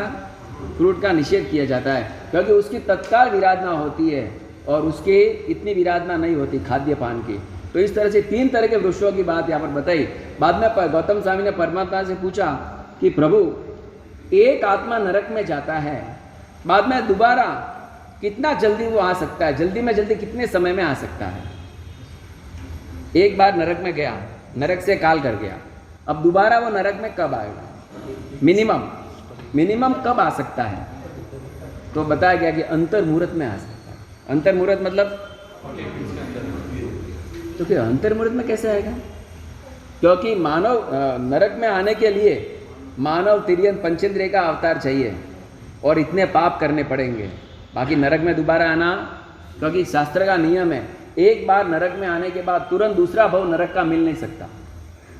फ्रूट का निषेध किया जाता है, क्योंकि उसकी तत्काल विराधना होती है और उसकी इतनी विराधना नहीं होती खाद्य पान की। तो इस तरह से 3 तरह के वृक्षों की बात यहाँ पर बताई। बाद में गौतम स्वामी ने परमात्मा से पूछा कि प्रभु एक आत्मा नरक में जाता है, बाद में दोबारा कितना जल्दी वो आ सकता है, जल्दी में जल्दी कितने समय में आ सकता है। एक बार नरक में गया, नरक से काल कर गया, अब दोबारा वो नरक में कब आएगा, मिनिमम कब आ सकता है? तो बताया गया कि अंतर मुहूर्त में आ सकता है। अंतर मुहूर्त मतलब तो फिर अंतर मुहूर्त में कैसे आएगा? क्योंकि मानव नरक में आने के लिए मानव तिर्यन पंचेंद्रिय का अवतार चाहिए और इतने पाप करने पड़ेंगे, बाकी नरक में दोबारा आना, क्योंकि शास्त्र का नियम है एक बार नरक में आने के बाद तुरंत दूसरा भव नरक का मिल नहीं सकता।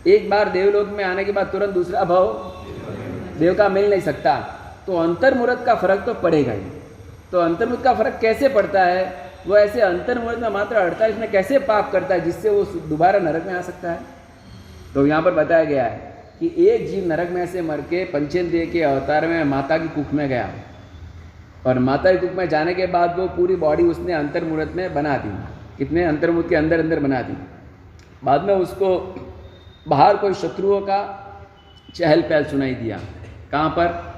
एक बार देवलोक में आने के बाद तुरंत दूसरा भव देव का मिल नहीं सकता। तो अंतर्मुहूर्त का फर्क तो पड़ेगा ही। तो अंतर्मुहूर्त का फर्क कैसे पड़ता है? वो ऐसे अंतर्मुहूर्त में मात्र 48 में कैसे पाप करता है जिससे वो दोबारा नरक में आ सकता है? तो यहाँ पर बताया गया है कि एक जीव नरक में से मर के पंचेंद्रिय के अवतार में माता की कुख में गया, और माता की कुख में जाने के बाद वो पूरी बॉडी उसने अंतर्मुहूर्त में बना दी, कितने अंतर्मुहूर्त के अंदर अंदर बना दी। बाद में उसको बाहर कोई शत्रुओं का चहल पहल सुनाई दिया, कहाँ पर?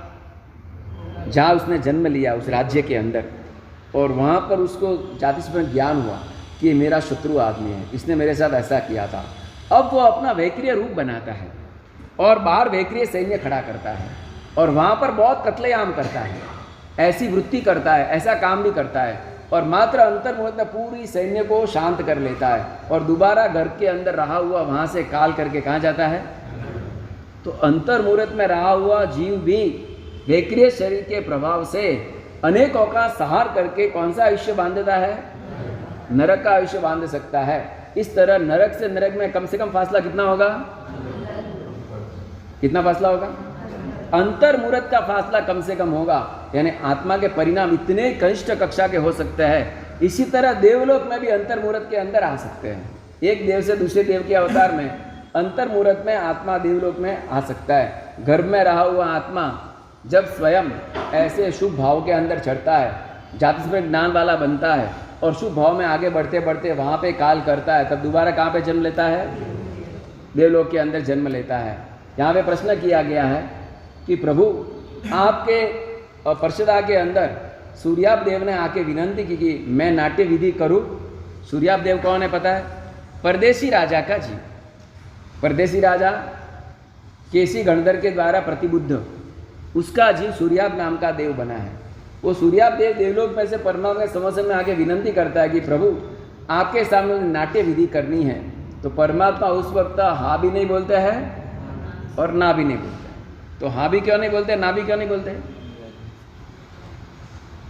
जहाँ उसने जन्म लिया उस राज्य के अंदर, और वहाँ पर उसको जाति से ज्ञान हुआ कि ये मेरा शत्रु आदमी है, इसने मेरे साथ ऐसा किया था। अब वो अपना वैक्रिय रूप बनाता है और बाहर वैक्रिय सैन्य खड़ा करता है और वहाँ पर बहुत कत्लेआम करता है, ऐसी वृत्ति करता है, ऐसा काम भी करता है, और मात्र अंतर्मुहूर्त में पूरी सैन्य को शांत कर लेता है और दोबारा घर के अंदर रहा हुआ वहाँ से काल करके कहाँ जाता है? तो अंतर्मुहूर्त में रहा हुआ जीव भी वैक्रिय शरीर के प्रभाव से अनेकों का सहार करके कौन सा आयुष्य बांध देता है? नरक का आयुष्य बांध सकता है। इस तरह नरक से नरक में कम से कम फासला कितना होगा? कितना फासला होगा? अंतर्मुहूर्त का फासला कम से कम होगा, यानी आत्मा के परिणाम इतने कनिष्ठ कक्षा के हो सकते हैं। इसी तरह देवलोक में भी अंतर्मुहूर्त के अंदर आ सकते हैं। एक देव से दूसरे देव के अवतार में अंतर्मुहूर्त में आत्मा देवलोक में आ सकता है। गर्भ में रहा हुआ आत्मा जब स्वयं ऐसे शुभ भाव के अंदर चढ़ता है, जाति से ज्ञान वाला बनता है और शुभ भाव में आगे बढ़ते बढ़ते वहाँ पे काल करता है, तब दोबारा कहाँ पे जन्म लेता है? देवलोक के अंदर जन्म लेता है। यहाँ पे प्रश्न किया गया है कि प्रभु आपके परिषदा के अंदर सूर्याप देव ने आके विनंती की कि मैं नाट्य विधि करूँ। सूर्याप देव कौन है पता है? परदेशी राजा का जी, परदेशी राजा केसी गणधर के द्वारा प्रतिबुद्ध, उसका जीव सूर्याप नाम का देव बना है। वो सूर्याप देव देवलोक में से परमात्मा के समोसन में आके विनंती करता है कि प्रभु आपके सामने नाट्य विधि करनी है। तो परमात्मा उस वक्त हाँ भी नहीं बोलते हैं और ना भी नहीं बोलते। तो हाँ भी क्यों नहीं बोलते, ना भी क्यों नहीं बोलते?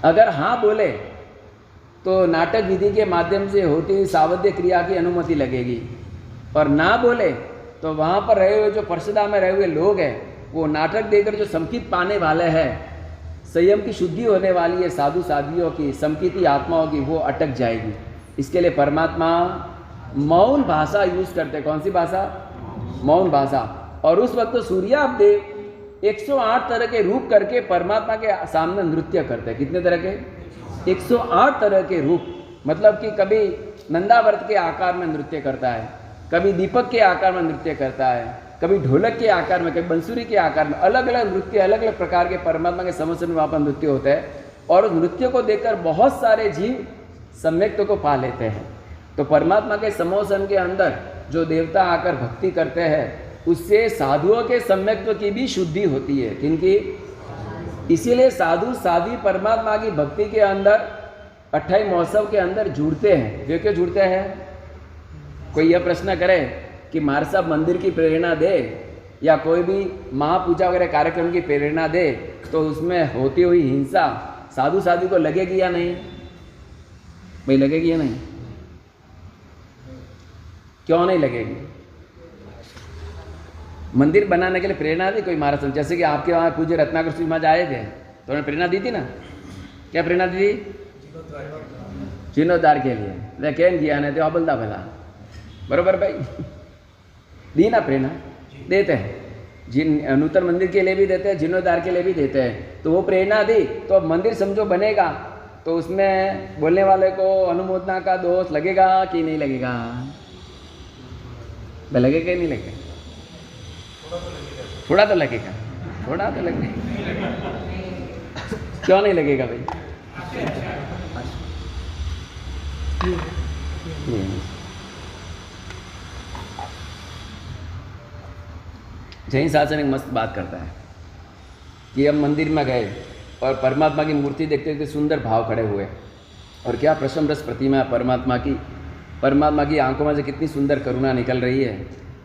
अगर हाँ बोले तो नाटक विधि के माध्यम से होती हुई सावध्य क्रिया की अनुमति लगेगी, और ना बोले तो वहाँ पर रहे हुए जो परिषदा में रहे हुए लोग हैं वो नाटक देकर जो संकित पाने वाले हैं, संयम की शुद्धि होने वाली है साधु साध्वियों की, संकिती आत्माओं की, वो अटक जाएगी। इसके लिए परमात्मा मौन भाषा यूज करते। कौन सी भाषा? मौन भाषा। और उस वक्त तो सूर्याप देव 108 तरह के रूप करके परमात्मा के सामने नृत्य करते हैं। कितने तरह के? 108 तरह के रूप। मतलब कि कभी नंदावर्त के आकार में नृत्य करता है, कभी दीपक के आकार में नृत्य करता है, कभी ढोलक के आकार में, कभी बंसुरी के आकार में, अलग अलग नृत्य, अलग अलग प्रकार के परमात्मा के समोसन में वहाँ पर नृत्य होता है। और उस नृत्य को देखकर बहुत सारे जीव सम्यक्त्व को पा लेते हैं। तो परमात्मा के समोसन के अंदर जो देवता आकर भक्ति करते हैं उससे साधुओं के सम्यक्त्व की भी शुद्धि होती है। किनकी? इसीलिए साधु साध्वी परमात्मा की भक्ति के अंदर 28 महोत्सव के अंदर जुड़ते हैं। वे क्यों जुड़ते हैं? कोई यह प्रश्न करे कि महाराज साहब मंदिर की प्रेरणा दे या कोई भी महापूजा वगैरह कार्यक्रम की प्रेरणा दे, तो उसमें होती हुई हिंसा साधु साध्वी को लगेगी या नहीं? भाई लगेगी या नहीं? क्यों नहीं लगेगी? मंदिर बनाने के लिए प्रेरणा दी कोई महाराज, जैसे कि आपके वहाँ पूज्य रत्नाकर जी महाराज आए थे तो उन्होंने प्रेरणा दी थी ना? क्या प्रेरणा दी थी? जीर्णोद्धार के लिए। लेकिन किया नहीं तो बोलता भला, बरोबर भाई? दी ना प्रेरणा? देते हैं, जिन नूतन मंदिर के लिए भी देते हैं, जीर्णोद्धार के लिए भी देते हैं। तो वो प्रेरणा दी तो अब मंदिर समझो बनेगा तो उसमें बोलने वाले को अनुमोदना का दोष लगेगा कि नहीं लगेगा? लगेगा कि नहीं लगेगा? थोड़ा तो लगेगा, थोड़ा तो लगेगा, क्यों नहीं लगेगा भाई? जैन शासन एक मस्त बात करता है कि हम मंदिर में गए और परमात्मा की मूर्ति देखते देखते सुंदर भाव खड़े हुए, और क्या प्रशम रस प्रतिमा है परमात्मा की आंखों में से कितनी सुंदर करुणा निकल रही है,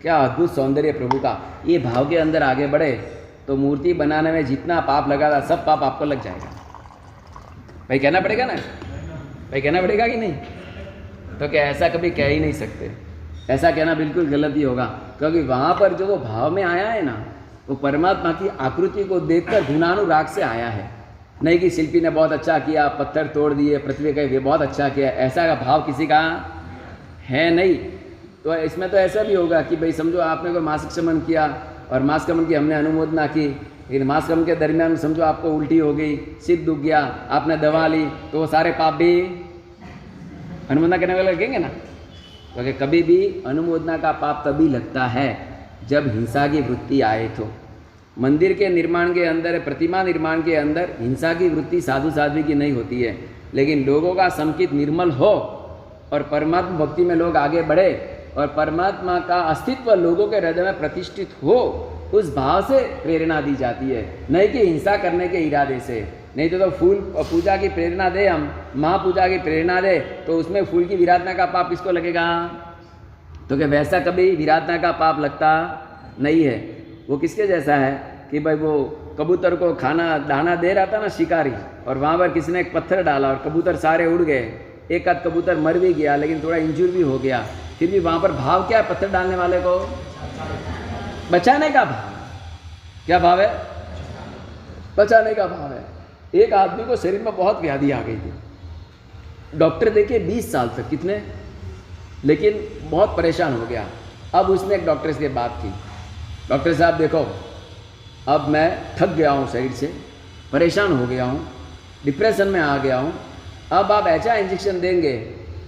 क्या अद्भुत सौंदर्य प्रभु का। ये भाव के अंदर आगे बढ़े तो मूर्ति बनाने में जितना पाप लगा था सब पाप आपको लग जाएगा। भाई कहना पड़ेगा ना, भाई कहना पड़ेगा कि नहीं? तो क्या ऐसा कभी कह ही नहीं सकते, ऐसा कहना बिल्कुल गलत ही होगा, क्योंकि वहाँ पर जो वो भाव में आया है ना, वो परमात्मा की आकृति को देखकर गुणानुराग से आया है। नहीं कि शिल्पी ने बहुत अच्छा किया, पत्थर तोड़ दिए, पृथ्वी का ये बहुत अच्छा किया, ऐसा का भाव किसी का है नहीं। तो इसमें तो ऐसा भी होगा कि भाई समझो आपने कोई मासिक समन किया और मासिक समन की हमने अनुमोदना की, लेकिन मासिक समन के दरमियान समझो आपको उल्टी हो गई, सिर दुख गया, आपने दवा ली, तो वो सारे पाप भी अनुमोदना करने वाले लगेंगे ना। क्योंकि कभी भी अनुमोदना का पाप तभी लगता है जब हिंसा की वृत्ति आए। तो मंदिर के निर्माण के अंदर, प्रतिमा निर्माण के अंदर हिंसा की वृत्ति साधु साध्वी की नहीं होती है, लेकिन लोगों का संकित निर्मल हो और परमात्मा भक्ति में लोग आगे बढ़े और परमात्मा का अस्तित्व लोगों के हृदय में प्रतिष्ठित हो, उस भाव से प्रेरणा दी जाती है, नहीं कि हिंसा करने के इरादे से। नहीं तो फूल पूजा की प्रेरणा दे हम, महापूजा की प्रेरणा दे, तो उसमें फूल की विराधना का पाप किसको लगेगा? तो क्या वैसा कभी विराधना का पाप लगता नहीं है। वो किसके जैसा है कि भाई वो कबूतर को खाना दाना दे रहा था ना शिकारी, और वहाँ पर किसी ने एक पत्थर डाला और कबूतर सारे उड़ गए, एक आध कबूतर मर भी गया लेकिन थोड़ा इंजूर भी हो गया, फिर भी वहाँ पर भाव क्या है? पत्थर डालने वाले को बचाने का भाव। क्या भाव है? बचाने का भाव है। एक आदमी को शरीर में बहुत व्याधि आ गई थी, डॉक्टर देखे 20 साल तक, कितने, लेकिन बहुत परेशान हो गया। अब उसने एक डॉक्टर से बात की, डॉक्टर साहब देखो अब मैं थक गया हूँ, शरीर से परेशान हो गया हूँ, डिप्रेशन में आ गया हूँ, अब आप ऐसा इंजेक्शन देंगे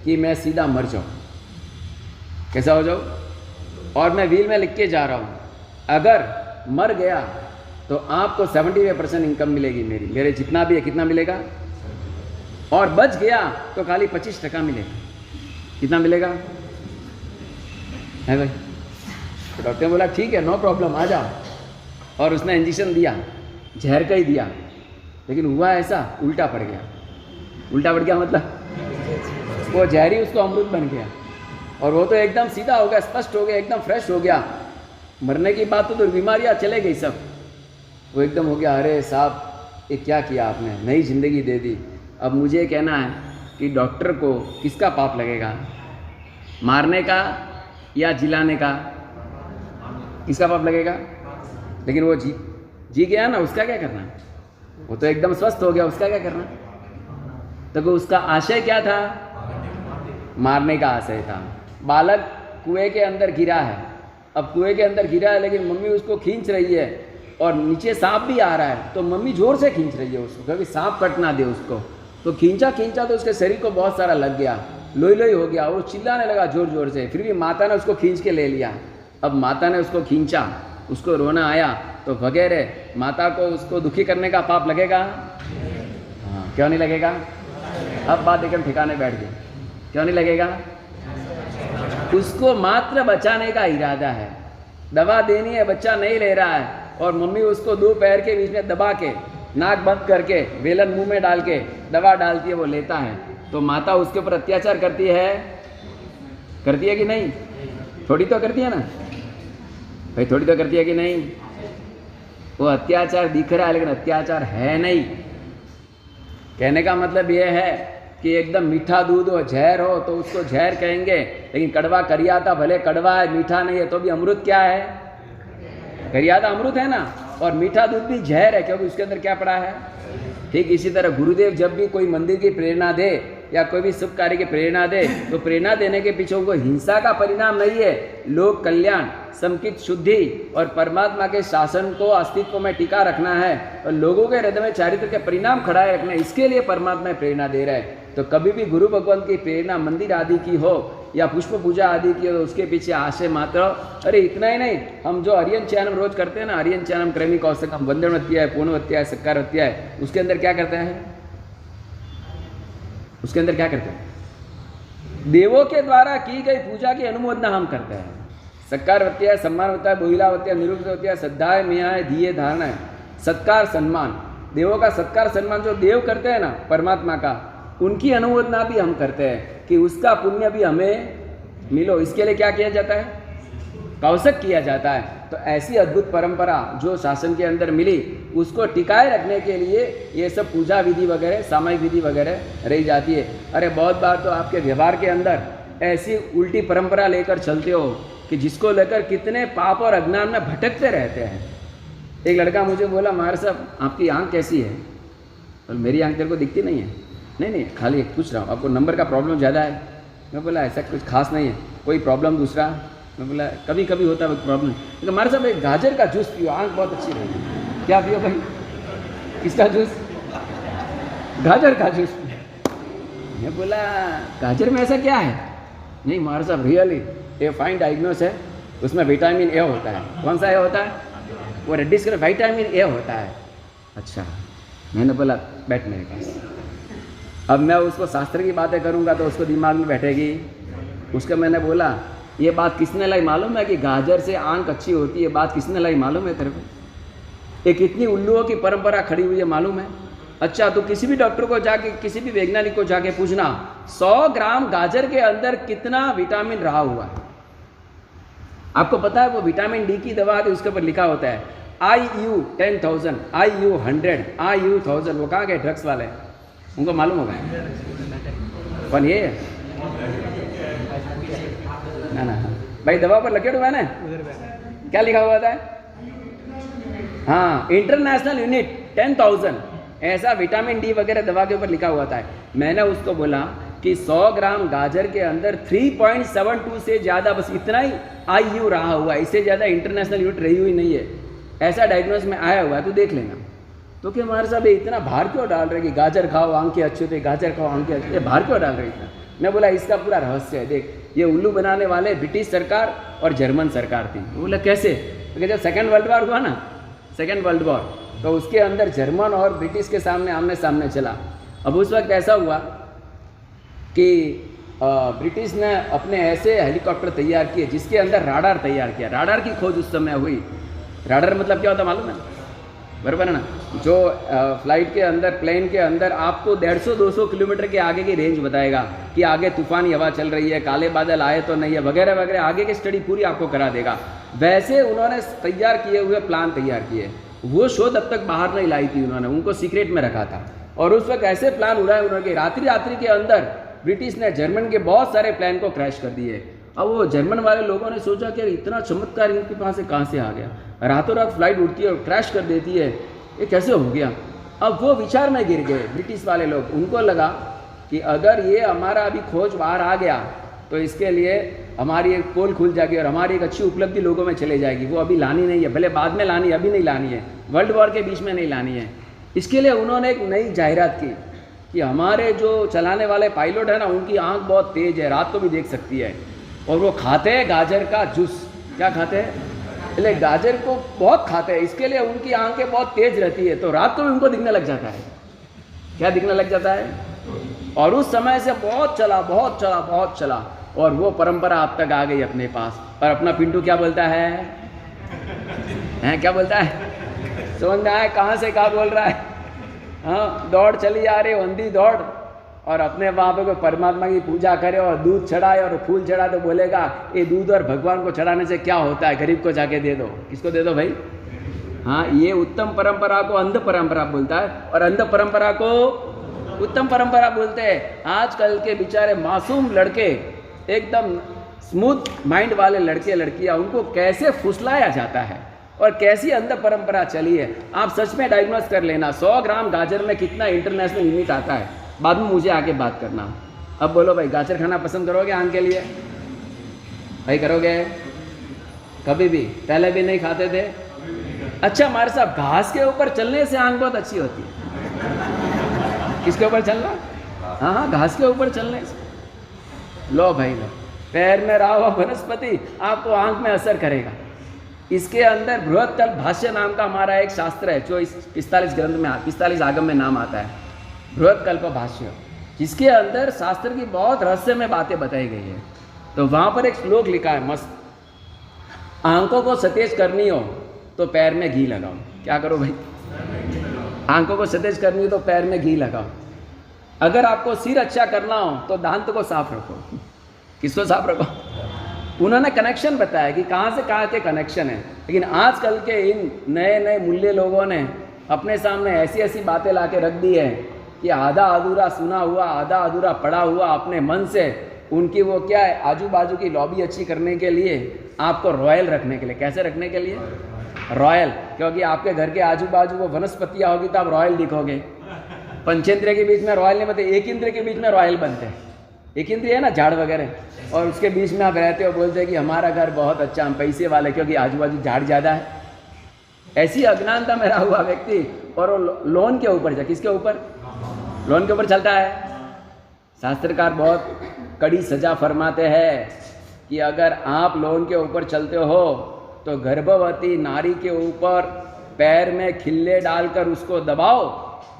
कि मैं सीधा मर जाऊँ, कैसा हो जाऊँ, और मैं व्हील में लिख के जा रहा हूँ, अगर मर गया तो आपको 75% इनकम मिलेगी मेरे जितना भी है, कितना मिलेगा, और बच गया तो खाली 25% मिलेगा। कितना मिलेगा है भाई? तो डॉक्टर ने बोला ठीक है, नो प्रॉब्लम, आ जाओ। और उसने इंजेक्शन दिया, जहर का ही दिया, लेकिन हुआ ऐसा, उल्टा पड़ गया। उल्टा पड़ गया मतलब वो जहर ही उसको अमृत बन गया, और वो तो एकदम सीधा हो गया, स्पष्ट हो गया, एकदम फ्रेश हो गया। मरने की बात तो बीमारियाँ चले गई सब, वो एकदम हो गया, अरे साहब ये क्या किया आपने, नई जिंदगी दे दी। अब मुझे कहना है कि डॉक्टर को किसका पाप लगेगा, मारने का या जिलाने का? किसका पाप लगेगा? लेकिन वो जी गया ना, उसका क्या करना? वो तो एकदम स्वस्थ हो गया, उसका क्या करना? तो उसका आशय क्या था? मारने का आशय था। बालक कुएं के अंदर गिरा है, अब कुएं के अंदर गिरा है लेकिन मम्मी उसको खींच रही है और नीचे सांप भी आ रहा है, तो मम्मी जोर से खींच रही है उसको, क्योंकि सांप कट ना दे उसको। तो खींचा तो उसके शरीर को बहुत सारा लग गया, लोई लोई हो गया, वो चिल्लाने लगा जोर जोर से, फिर भी माता ने उसको खींच के ले लिया। अब माता ने उसको खींचा, उसको रोना आया, तो वगैरह माता को उसको दुखी करने का पाप लगेगा? हाँ, क्यों नहीं लगेगा? अब बात एकदम ठिकाने बैठ गई, क्यों नहीं लगेगा? उसको मात्र बचाने का इरादा है, दवा देनी है, बच्चा नहीं ले रहा है, और मम्मी उसको दो पैर के बीच में दबा के, नाक बंद करके, वेलन मुंह में डाल के दवा डालती है, वो लेता है, तो माता उसके ऊपर अत्याचार करती है कि नहीं? थोड़ी तो करती है ना भाई, थोड़ी तो करती है कि नहीं? वो अत्याचार दिख रहा है लेकिन अत्याचार है नहीं। कहने का मतलब ये है कि एकदम मीठा दूध हो, जहर हो तो उसको जहर कहेंगे, लेकिन कड़वा करियाता भले कड़वा है, मीठा नहीं है, तो भी अमृत क्या है? करियाता अमृत है ना, और मीठा दूध भी जहर है, क्योंकि उसके अंदर क्या पड़ा है? ठीक इसी तरह गुरुदेव जब भी कोई मंदिर की प्रेरणा दे या कोई भी शुभ कार्य की प्रेरणा दे, तो प्रेरणा देने के पीछे उनको हिंसा का परिणाम नहीं है, लोक कल्याण, समकित शुद्धि और परमात्मा के शासन को अस्तित्व में टिका रखना है, और लोगों के हृदय में चारित्र के परिणाम खड़ाए रखना है, इसके लिए परमात्मा प्रेरणा दे रहा है। तो कभी भी गुरु भगवान की प्रेरणा मंदिर आदि की हो या पुष्प पूजा आदि की हो तो उसके पीछे आशय मात्र। अरे इतना ही नहीं, हम जो आर्यन चयनम रोज करते हैं ना, आर्यन चयनम क्रमिक कौशकम वंदनवत्या है, पूर्णवत्या है, सत्कारवत्या है, उसके अंदर क्या करते हैं? उसके अंदर क्या करते हैं? देवों के द्वारा की गई पूजा की अनुमोदना हम करते हैं। सत्कारवत्या है, सम्मानवत्या है, बोहिलावत्या, निरुक्तवत्या, श्रद्धा है, मिया है, धीये, धारणा है, सत्कार सम्मान। देवों का सत्कार सम्मान जो देव करते हैं ना परमात्मा का, उनकी अनुमोदना भी हम करते हैं कि उसका पुण्य भी हमें मिलो। इसके लिए क्या किया जाता है? कौशक किया जाता है। तो ऐसी अद्भुत परंपरा जो शासन के अंदर मिली, उसको टिकाए रखने के लिए ये सब पूजा विधि वगैरह, सामायिक विधि वगैरह रही जाती है। अरे बहुत बार तो आपके व्यवहार के अंदर ऐसी उल्टी परंपरा लेकर चलते हो कि जिसको लेकर कितने पाप और अज्ञान में भटकते रहते हैं। एक लड़का मुझे बोला, महाराज साहब आपकी आँख कैसी है? और मेरी आँख तेरे को दिखती नहीं है। नहीं खाली पूछ रहा हूँ, आपको नंबर का प्रॉब्लम ज़्यादा है? मैं बोला ऐसा कुछ खास नहीं है। कोई प्रॉब्लम दूसरा? मैं बोला कभी कभी होता है प्रॉब्लम। लेकिन हमारे साहब एक गाजर का जूस पियो, आँख बहुत अच्छी रहेगी। क्या पियो भाई? किसका जूस? गाजर का जूस पियो। मैं बोला गाजर में ऐसा क्या है? नहीं महाराज साहब रियली ये फाइन डायग्नोस है, उसमें विटामिन ए होता है। कौन सा ए होता है? वो रेडिश का विटामिन ए होता है। अच्छा, मैंने बोला बैठ मेरे पास। अब मैं उसको शास्त्र की बातें करूंगा तो उसको दिमाग में बैठेगी। उसका मैंने बोला ये बात किसने लाई मालूम है कि गाजर से आंख अच्छी होती है? बात किसने लाई मालूम है तेरे को? ये कितनी उल्लुओं की परंपरा खड़ी हुई है मालूम है? अच्छा, तो किसी भी डॉक्टर को जाके, किसी भी वैज्ञानिक को जाके पूछना 100 ग्राम गाजर के अंदर कितना विटामिन रहा हुआ है। आपको पता है वो विटामिन डी की दवा थी, उसके ऊपर लिखा होता है IU 10,000, IU 100, IU 1000। वो कहाँ गए ड्रग्स वाले? उनको मालूम होगा। कौन ये? ना भाई दवा पर लगे हुआ है ना, क्या लिखा हुआ था? हाँ, इंटरनेशनल यूनिट 10,000 ऐसा विटामिन डी वगैरह दवा के ऊपर लिखा हुआ था। मैंने उसको बोला कि 100 ग्राम गाजर के अंदर 3.72 से ज़्यादा, बस इतना ही IU रहा हुआ है, इससे ज़्यादा इंटरनेशनल यूनिट रही हुई नहीं है। ऐसा डायग्नोस में आया हुआ है, तो देख लेना। तो क्या हमारे साहब इतना भार क्यों डाल रहे कि गाजर खाओ आंखें अच्छी होती है, गाजर खाओ आंखें अच्छी, ये भार क्यों डाल रहे इतना? मैं बोला इसका पूरा रहस्य है। देख, ये उल्लू बनाने वाले ब्रिटिश सरकार और जर्मन सरकार थी। बोला कैसे? क्योंकि जब सेकेंड वर्ल्ड वॉर हुआ ना, सेकेंड वर्ल्ड वॉर, तो उसके अंदर जर्मन और ब्रिटिश के सामने आमने सामने चला। अब उस वक्त ऐसा हुआ कि ब्रिटिश ने अपने ऐसे हेलीकॉप्टर तैयार किए जिसके अंदर राडार तैयार किया। राडार की खोज उस समय हुई। राडार मतलब क्या होता मालूम है? बराबर है ना? जो फ्लाइट के अंदर, प्लेन के अंदर आपको 150-200 किलोमीटर के आगे की रेंज बताएगा कि आगे तूफानी हवा चल रही है, काले बादल आए तो नहीं है, वगैरह वगैरह, आगे की स्टडी पूरी आपको करा देगा। वैसे उन्होंने तैयार किए हुए प्लान तैयार किए। वो शोध अब तक बाहर नहीं लाई थी उन्होंने, उनको सीक्रेट में रखा था। और उस वक्त ऐसे प्लान उड़ाए उन्होंने, रात्रि के अंदर ब्रिटिश ने जर्मन के बहुत सारे प्लान को क्रैश कर दिए। अब वो जर्मन वाले लोगों ने सोचा कि इतना चमत्कार इनके पास से कहाँ से आ गया? रातों रात फ्लाइट उड़ती है और क्रैश कर देती है, ये कैसे हो गया? अब वो विचार में गिर गए ब्रिटिश वाले लोग। उनको लगा कि अगर ये हमारा अभी खोज बाहर आ गया तो इसके लिए हमारी एक पोल खुल जाएगी और हमारी एक अच्छी उपलब्धि लोगों में चले जाएगी। वो अभी लानी नहीं है, भले बाद में लानी है, अभी नहीं लानी है, वर्ल्ड वॉर के बीच में नहीं लानी है। इसके लिए उन्होंने एक नई जाहिरात की कि हमारे जो चलाने वाले पायलट है ना, उनकी आँख बहुत तेज है, रात को भी देख सकती है, और वो खाते हैं गाजर का जूस। क्या खाते हैं? पहले गाजर को बहुत खाते हैं, इसके लिए उनकी आंखें बहुत तेज रहती है, तो रात को भी उनको दिखने लग जाता है। क्या दिखने लग जाता है? और उस समय से बहुत चला और वो परंपरा अब तक आ गई अपने पास। और अपना पिंटू क्या बोलता है? क्या बोलता है? समझ में आया कहाँ से क्या बोल रहा है? हाँ, दौड़ चली आ रही, अंधी दौड़, और अपने वहाँ पे कोई परमात्मा की पूजा करे और दूध चढ़ाए और फूल चढ़ाए तो बोलेगा ये दूध और भगवान को चढ़ाने से क्या होता है, गरीब को जाके दे दो। किसको दे दो भाई? हाँ, ये उत्तम परंपरा को अंध परंपरा बोलता है और अंध परंपरा को उत्तम परंपरा बोलते हैं। आजकल के बेचारे मासूम लड़के, एकदम स्मूथ माइंड वाले लड़के लड़कियाँ, उनको कैसे फुसलाया जाता है और कैसी अंध परंपरा चली है। आप सच में डायग्नोस कर लेना 100 ग्राम गाजर में कितना इंटरनेशनल यूनिट आता है, बाद में मुझे आके बात करना। अब बोलो भाई, गाजर खाना पसंद करोगे आंख के लिए? भाई करोगे? कभी भी? पहले भी नहीं खाते थे? अच्छा हमारे साहब, घास के ऊपर चलने से आंख बहुत अच्छी होती है। किसके ऊपर चलना? हाँ, घास के ऊपर चलने से। लो भाई लो, पैर में रहा हुआ वनस्पति आपको आंख में असर करेगा। इसके अंदर बृहत्कल्प भाष्य नाम का हमारा एक शास्त्र है जो इस 45 ग्रंथ में 45 आगम में नाम आता है, बृहत्कल्प भाष्य, जिसके अंदर शास्त्र की बहुत रहस्यमय बातें बताई गई है। तो वहाँ पर एक श्लोक लिखा है मस्त, आंखों को सतेज करनी हो तो पैर में घी लगाओ। क्या करो भाई? आंखों को सतेज करनी हो तो पैर में घी लगाओ। अगर आपको सिर अच्छा करना हो तो दांत को साफ रखो। किसको साफ रखो? उन्होंने कनेक्शन बताया कि कहाँ से कहाँ के कनेक्शन है। लेकिन आजकल के इन नए नए मूल्य लोगों ने अपने सामने ऐसी ऐसी बातें ला के रख दी है कि आधा अधूरा सुना हुआ, आधा अधूरा पढ़ा हुआ अपने मन से उनकी वो क्या है, आजू बाजू की लॉबी अच्छी करने के लिए, आपको रॉयल रखने के लिए। कैसे रखने के लिए? रॉयल। क्योंकि आपके घर के आजू बाजू वो वनस्पतियाँ होगी तो आप रॉयल दिखोगे। पंचेंद्रिय के बीच में रॉयल नहीं बनते, एक इंद्रिय के बीच में रॉयल बनते हैं। एक इंद्रिय है ना, झाड़ वगैरह, और उसके बीच में आप रहते हो, बोलते हैं कि हमारा घर बहुत अच्छा, हम पैसे वाले, क्योंकि आजू बाजू झाड़ ज़्यादा है। ऐसी अज्ञानता में रहा हुआ व्यक्ति और वो लोन के ऊपर, किसके ऊपर? लोन के ऊपर चलता है। शास्त्रकार बहुत कड़ी सजा फरमाते हैं कि अगर आप लोन के ऊपर चलते हो तो गर्भवती नारी के ऊपर पैर में खिल्ले डालकर उसको दबाओ,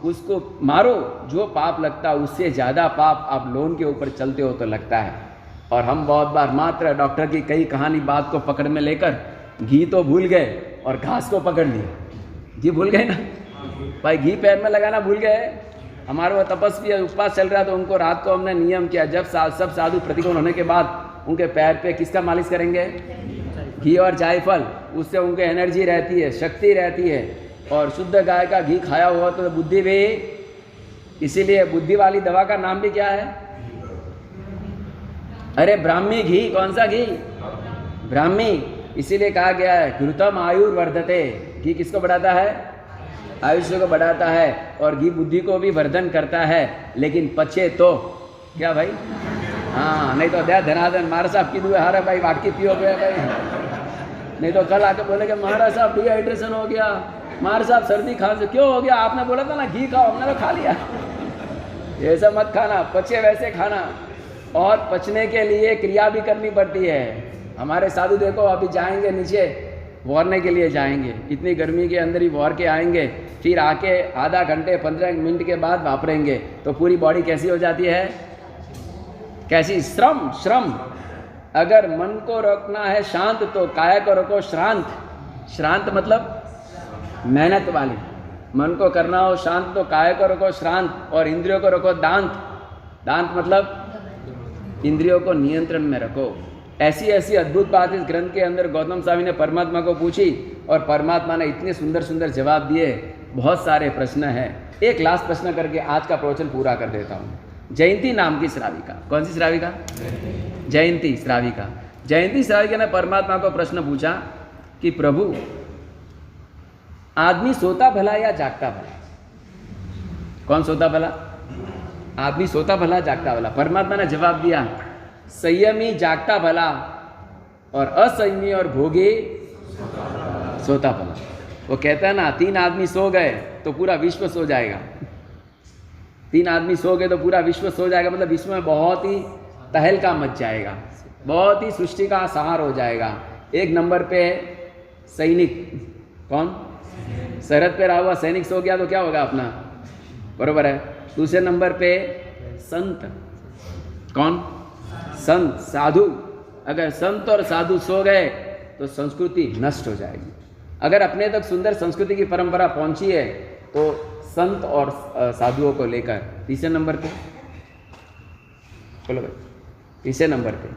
उसको मारो, जो पाप लगता है उससे ज़्यादा पाप आप लोन के ऊपर चलते हो तो लगता है। और हम बहुत बार मात्र डॉक्टर की कई कहानी बात को पकड़ में लेकर घी तो भूल गए और घास को पकड़ लिए। घी भूल गए ना भाई, घी पैर में लगाना भूल गए। हमारा वो तपस्वी उपवास चल रहा तो उनको रात को हमने नियम किया, जब सब साधु प्रतिकूल होने के बाद उनके पैर पे किसका मालिश करेंगे? घी और जायफल। उससे उनके एनर्जी रहती है, शक्ति रहती है। और शुद्ध गाय का घी खाया हुआ तो बुद्धि भी, इसीलिए बुद्धि वाली दवा का नाम भी क्या है? अरे ब्राह्मी घी। कौन सा घी? ब्राह्मी। इसीलिए कहा गया है घृतम आयुर्वर्धते। घी किसको बढ़ाता है? आयुष्य को बढ़ाता है। और घी बुद्धि को भी वर्धन करता है, लेकिन पचे तो क्या भाई? हाँ, नहीं तो दया धनाधन महाराज साहब की दुआ, हारे भाई वाटकी पियो गए भाई, नहीं तो कल आके बोले कि महाराज साहब डिहाइड्रेशन हो गया, महाराज साहब सर्दी खांसी क्यों हो गया? आपने बोला था ना घी खाओ, हमने तो खा लिया। ऐसा मत खाना, पचे वैसे खाना। और पचने के लिए क्रिया भी करनी पड़ती है। हमारे साधु देखो अभी जाएंगे नीचे वॉरने के लिए जाएंगे, इतनी गर्मी के अंदर ही वॉर के आएंगे, फिर आके आधा घंटे 15 मिनट के बाद वापरेंगे, तो पूरी बॉडी कैसी हो जाती है? कैसी? श्रम। अगर मन को रखना है शांत तो काया को रखो श्रांत। श्रांत मतलब मेहनत वाली। मन को करना हो शांत तो काया को रखो श्रांत, और इंद्रियों को रखो दांत। दांत मतलब इंद्रियों को नियंत्रण में रखो। ऐसी ऐसी अद्भुत बात इस ग्रंथ के अंदर गौतम स्वामी ने परमात्मा को पूछी और परमात्मा ने इतने सुंदर सुंदर जवाब दिए। बहुत सारे प्रश्न हैं। एक लास्ट प्रश्न करके आज का प्रवचन पूरा कर देता हूँ। जयंती नाम की श्राविका, कौन सी श्राविका? जयंती श्राविका। जयंती श्राविका ने परमात्मा को प्रश्न पूछा कि प्रभु, आदमी सोता भला या जागता भला? कौन सोता भला? आदमी सोता भला जागता भला? परमात्मा ने जवाब दिया, संयमी जागता भला और असंयमी और भोगी सोता भला। वो कहता है ना, 3 आदमी सो गए तो पूरा विश्व सो जाएगा। 3 आदमी सो गए तो पूरा विश्व सो जाएगा, मतलब विश्व में बहुत ही तहलका मच जाएगा, बहुत ही सृष्टि का संहार हो जाएगा। 1 नंबर पे सैनिक, कौन? सरहद पे रहा हुआ सैनिक सो गया तो क्या होगा अपना? बरोबर है। दूसरे नंबर पे संत, कौन? संत, साधु। अगर संत और साधु सो गए तो संस्कृति नष्ट हो जाएगी। अगर अपने तक सुंदर संस्कृति की परंपरा पहुंची है तो संत और साधुओं को लेकर। तीसरे नंबर पे बोलो भाई, तीसरे नंबर पे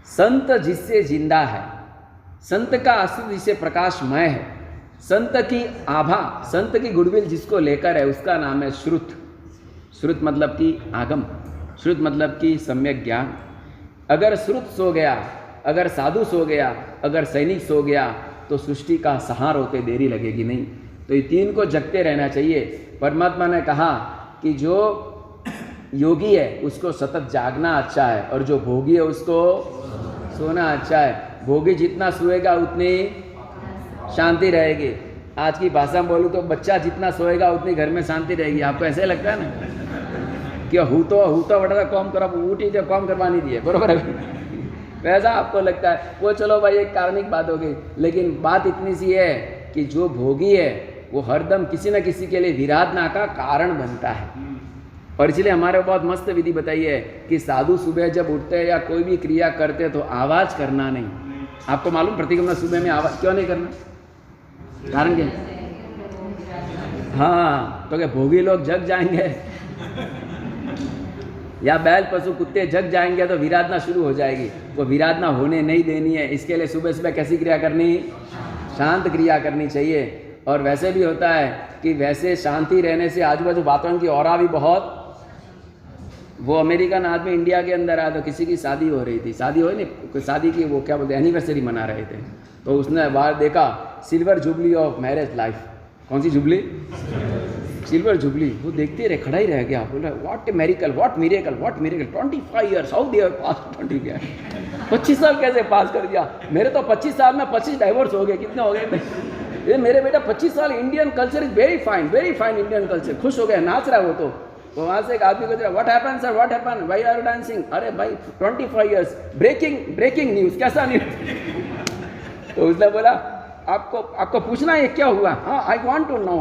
संत जिससे जिंदा है, संत का अस्तित्व जिससे प्रकाशमय है, संत की आभा, संत की गुडविल जिसको लेकर है, उसका नाम है श्रुत। श्रुत मतलब कि आगम, श्रुत मतलब कि सम्यक ज्ञान। अगर श्रुत सो गया, अगर साधु सो गया, अगर सैनिक सो गया तो सृष्टि का संहार होते देरी लगेगी नहीं। तो ये 3 को जगते रहना चाहिए। परमात्मा ने कहा कि जो योगी है उसको सतत जागना अच्छा है और जो भोगी है उसको सोना अच्छा है। भोगी जितना सोएगा उतनी शांति रहेगी। आज की भाषा में बोलूँ तो बच्चा जितना सोएगा उतनी घर में शांति रहेगी। आपको ऐसे लगता है ना कि हूँ तो बड़ा कम करो, ऊटी तो कम करवा नहीं दिए, बरोबर है। वैसा आपको लगता है। वो चलो भाई एक कारणिक बात हो गई, लेकिन बात इतनी सी है कि जो भोगी है वो हरदम किसी न किसी के लिए विराधना का कारण बनता है। और इसलिए हमारे बहुत मस्त विधि बताई है कि साधु सुबह जब उठते हैं या कोई भी क्रिया करते हैं तो आवाज करना नहीं। आपको मालूम प्रतिक्रमण सुबह में आवाज क्यों नहीं करना? कारण क्या? हाँ, तो क्या भोगी लोग जग जाएंगे या बैल पशु कुत्ते जग जाएंगे तो विराधना शुरू हो जाएगी। वो विराधना होने नहीं देनी है। इसके लिए सुबह सुबह कैसी क्रिया करनी? शांत क्रिया करनी चाहिए। और वैसे भी होता है कि वैसे शांति रहने से आजू बाजू वातावरण की ऑरा भी बहुत। वो अमेरिकन आदमी इंडिया के अंदर आया तो किसी की शादी हो रही थी, शादी हो नहीं, शादी की वो क्या बोलते हैं एनिवर्सरी मना रहे थे, तो उसने बाहर देखा silver jubilee of marriage life. कौन सी जुबली? Silver jubilee. वो देखते रहे, खड़ा ही रह गया, बोला what a miracle, what miracle, what miracle. 25 years how they pass 20 year 25 साल कैसे पास कर दिया? मेरे तो 25 साल में 25 डाइवोर्स हो गए। कितने हो गए? ये मेरे बेटा 25 साल। Indian culture is very fine Indian culture. खुश हो गया, नाच रहा है वो तो वहाँ से एक आदमी को what happen sir, what happen, why are you dancing? अरे भाई 25 ईयर्स, ब्रेकिंग न्यूज़। कैसा न्यूज़? तो उसने बोला आपको पूछना है क्या हुआ? हाँ, I want to know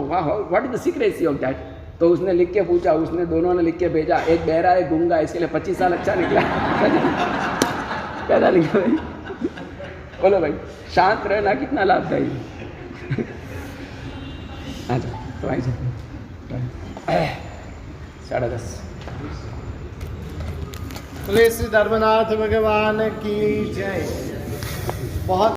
what is the secrecy of that. तो उसने लिख के पूछा, उसने दोनों ने लिख के भेजा, एक बहरा एक गूंगा, इसके लिए 25 साल अच्छा निकला। कैसा लिखा भाई? बोलो भाई, शांत रहना कितना लाभदायी। अच्छा तो आई 10:30।
बोले श्री धर्मनाथ भगवान की जय। बहुत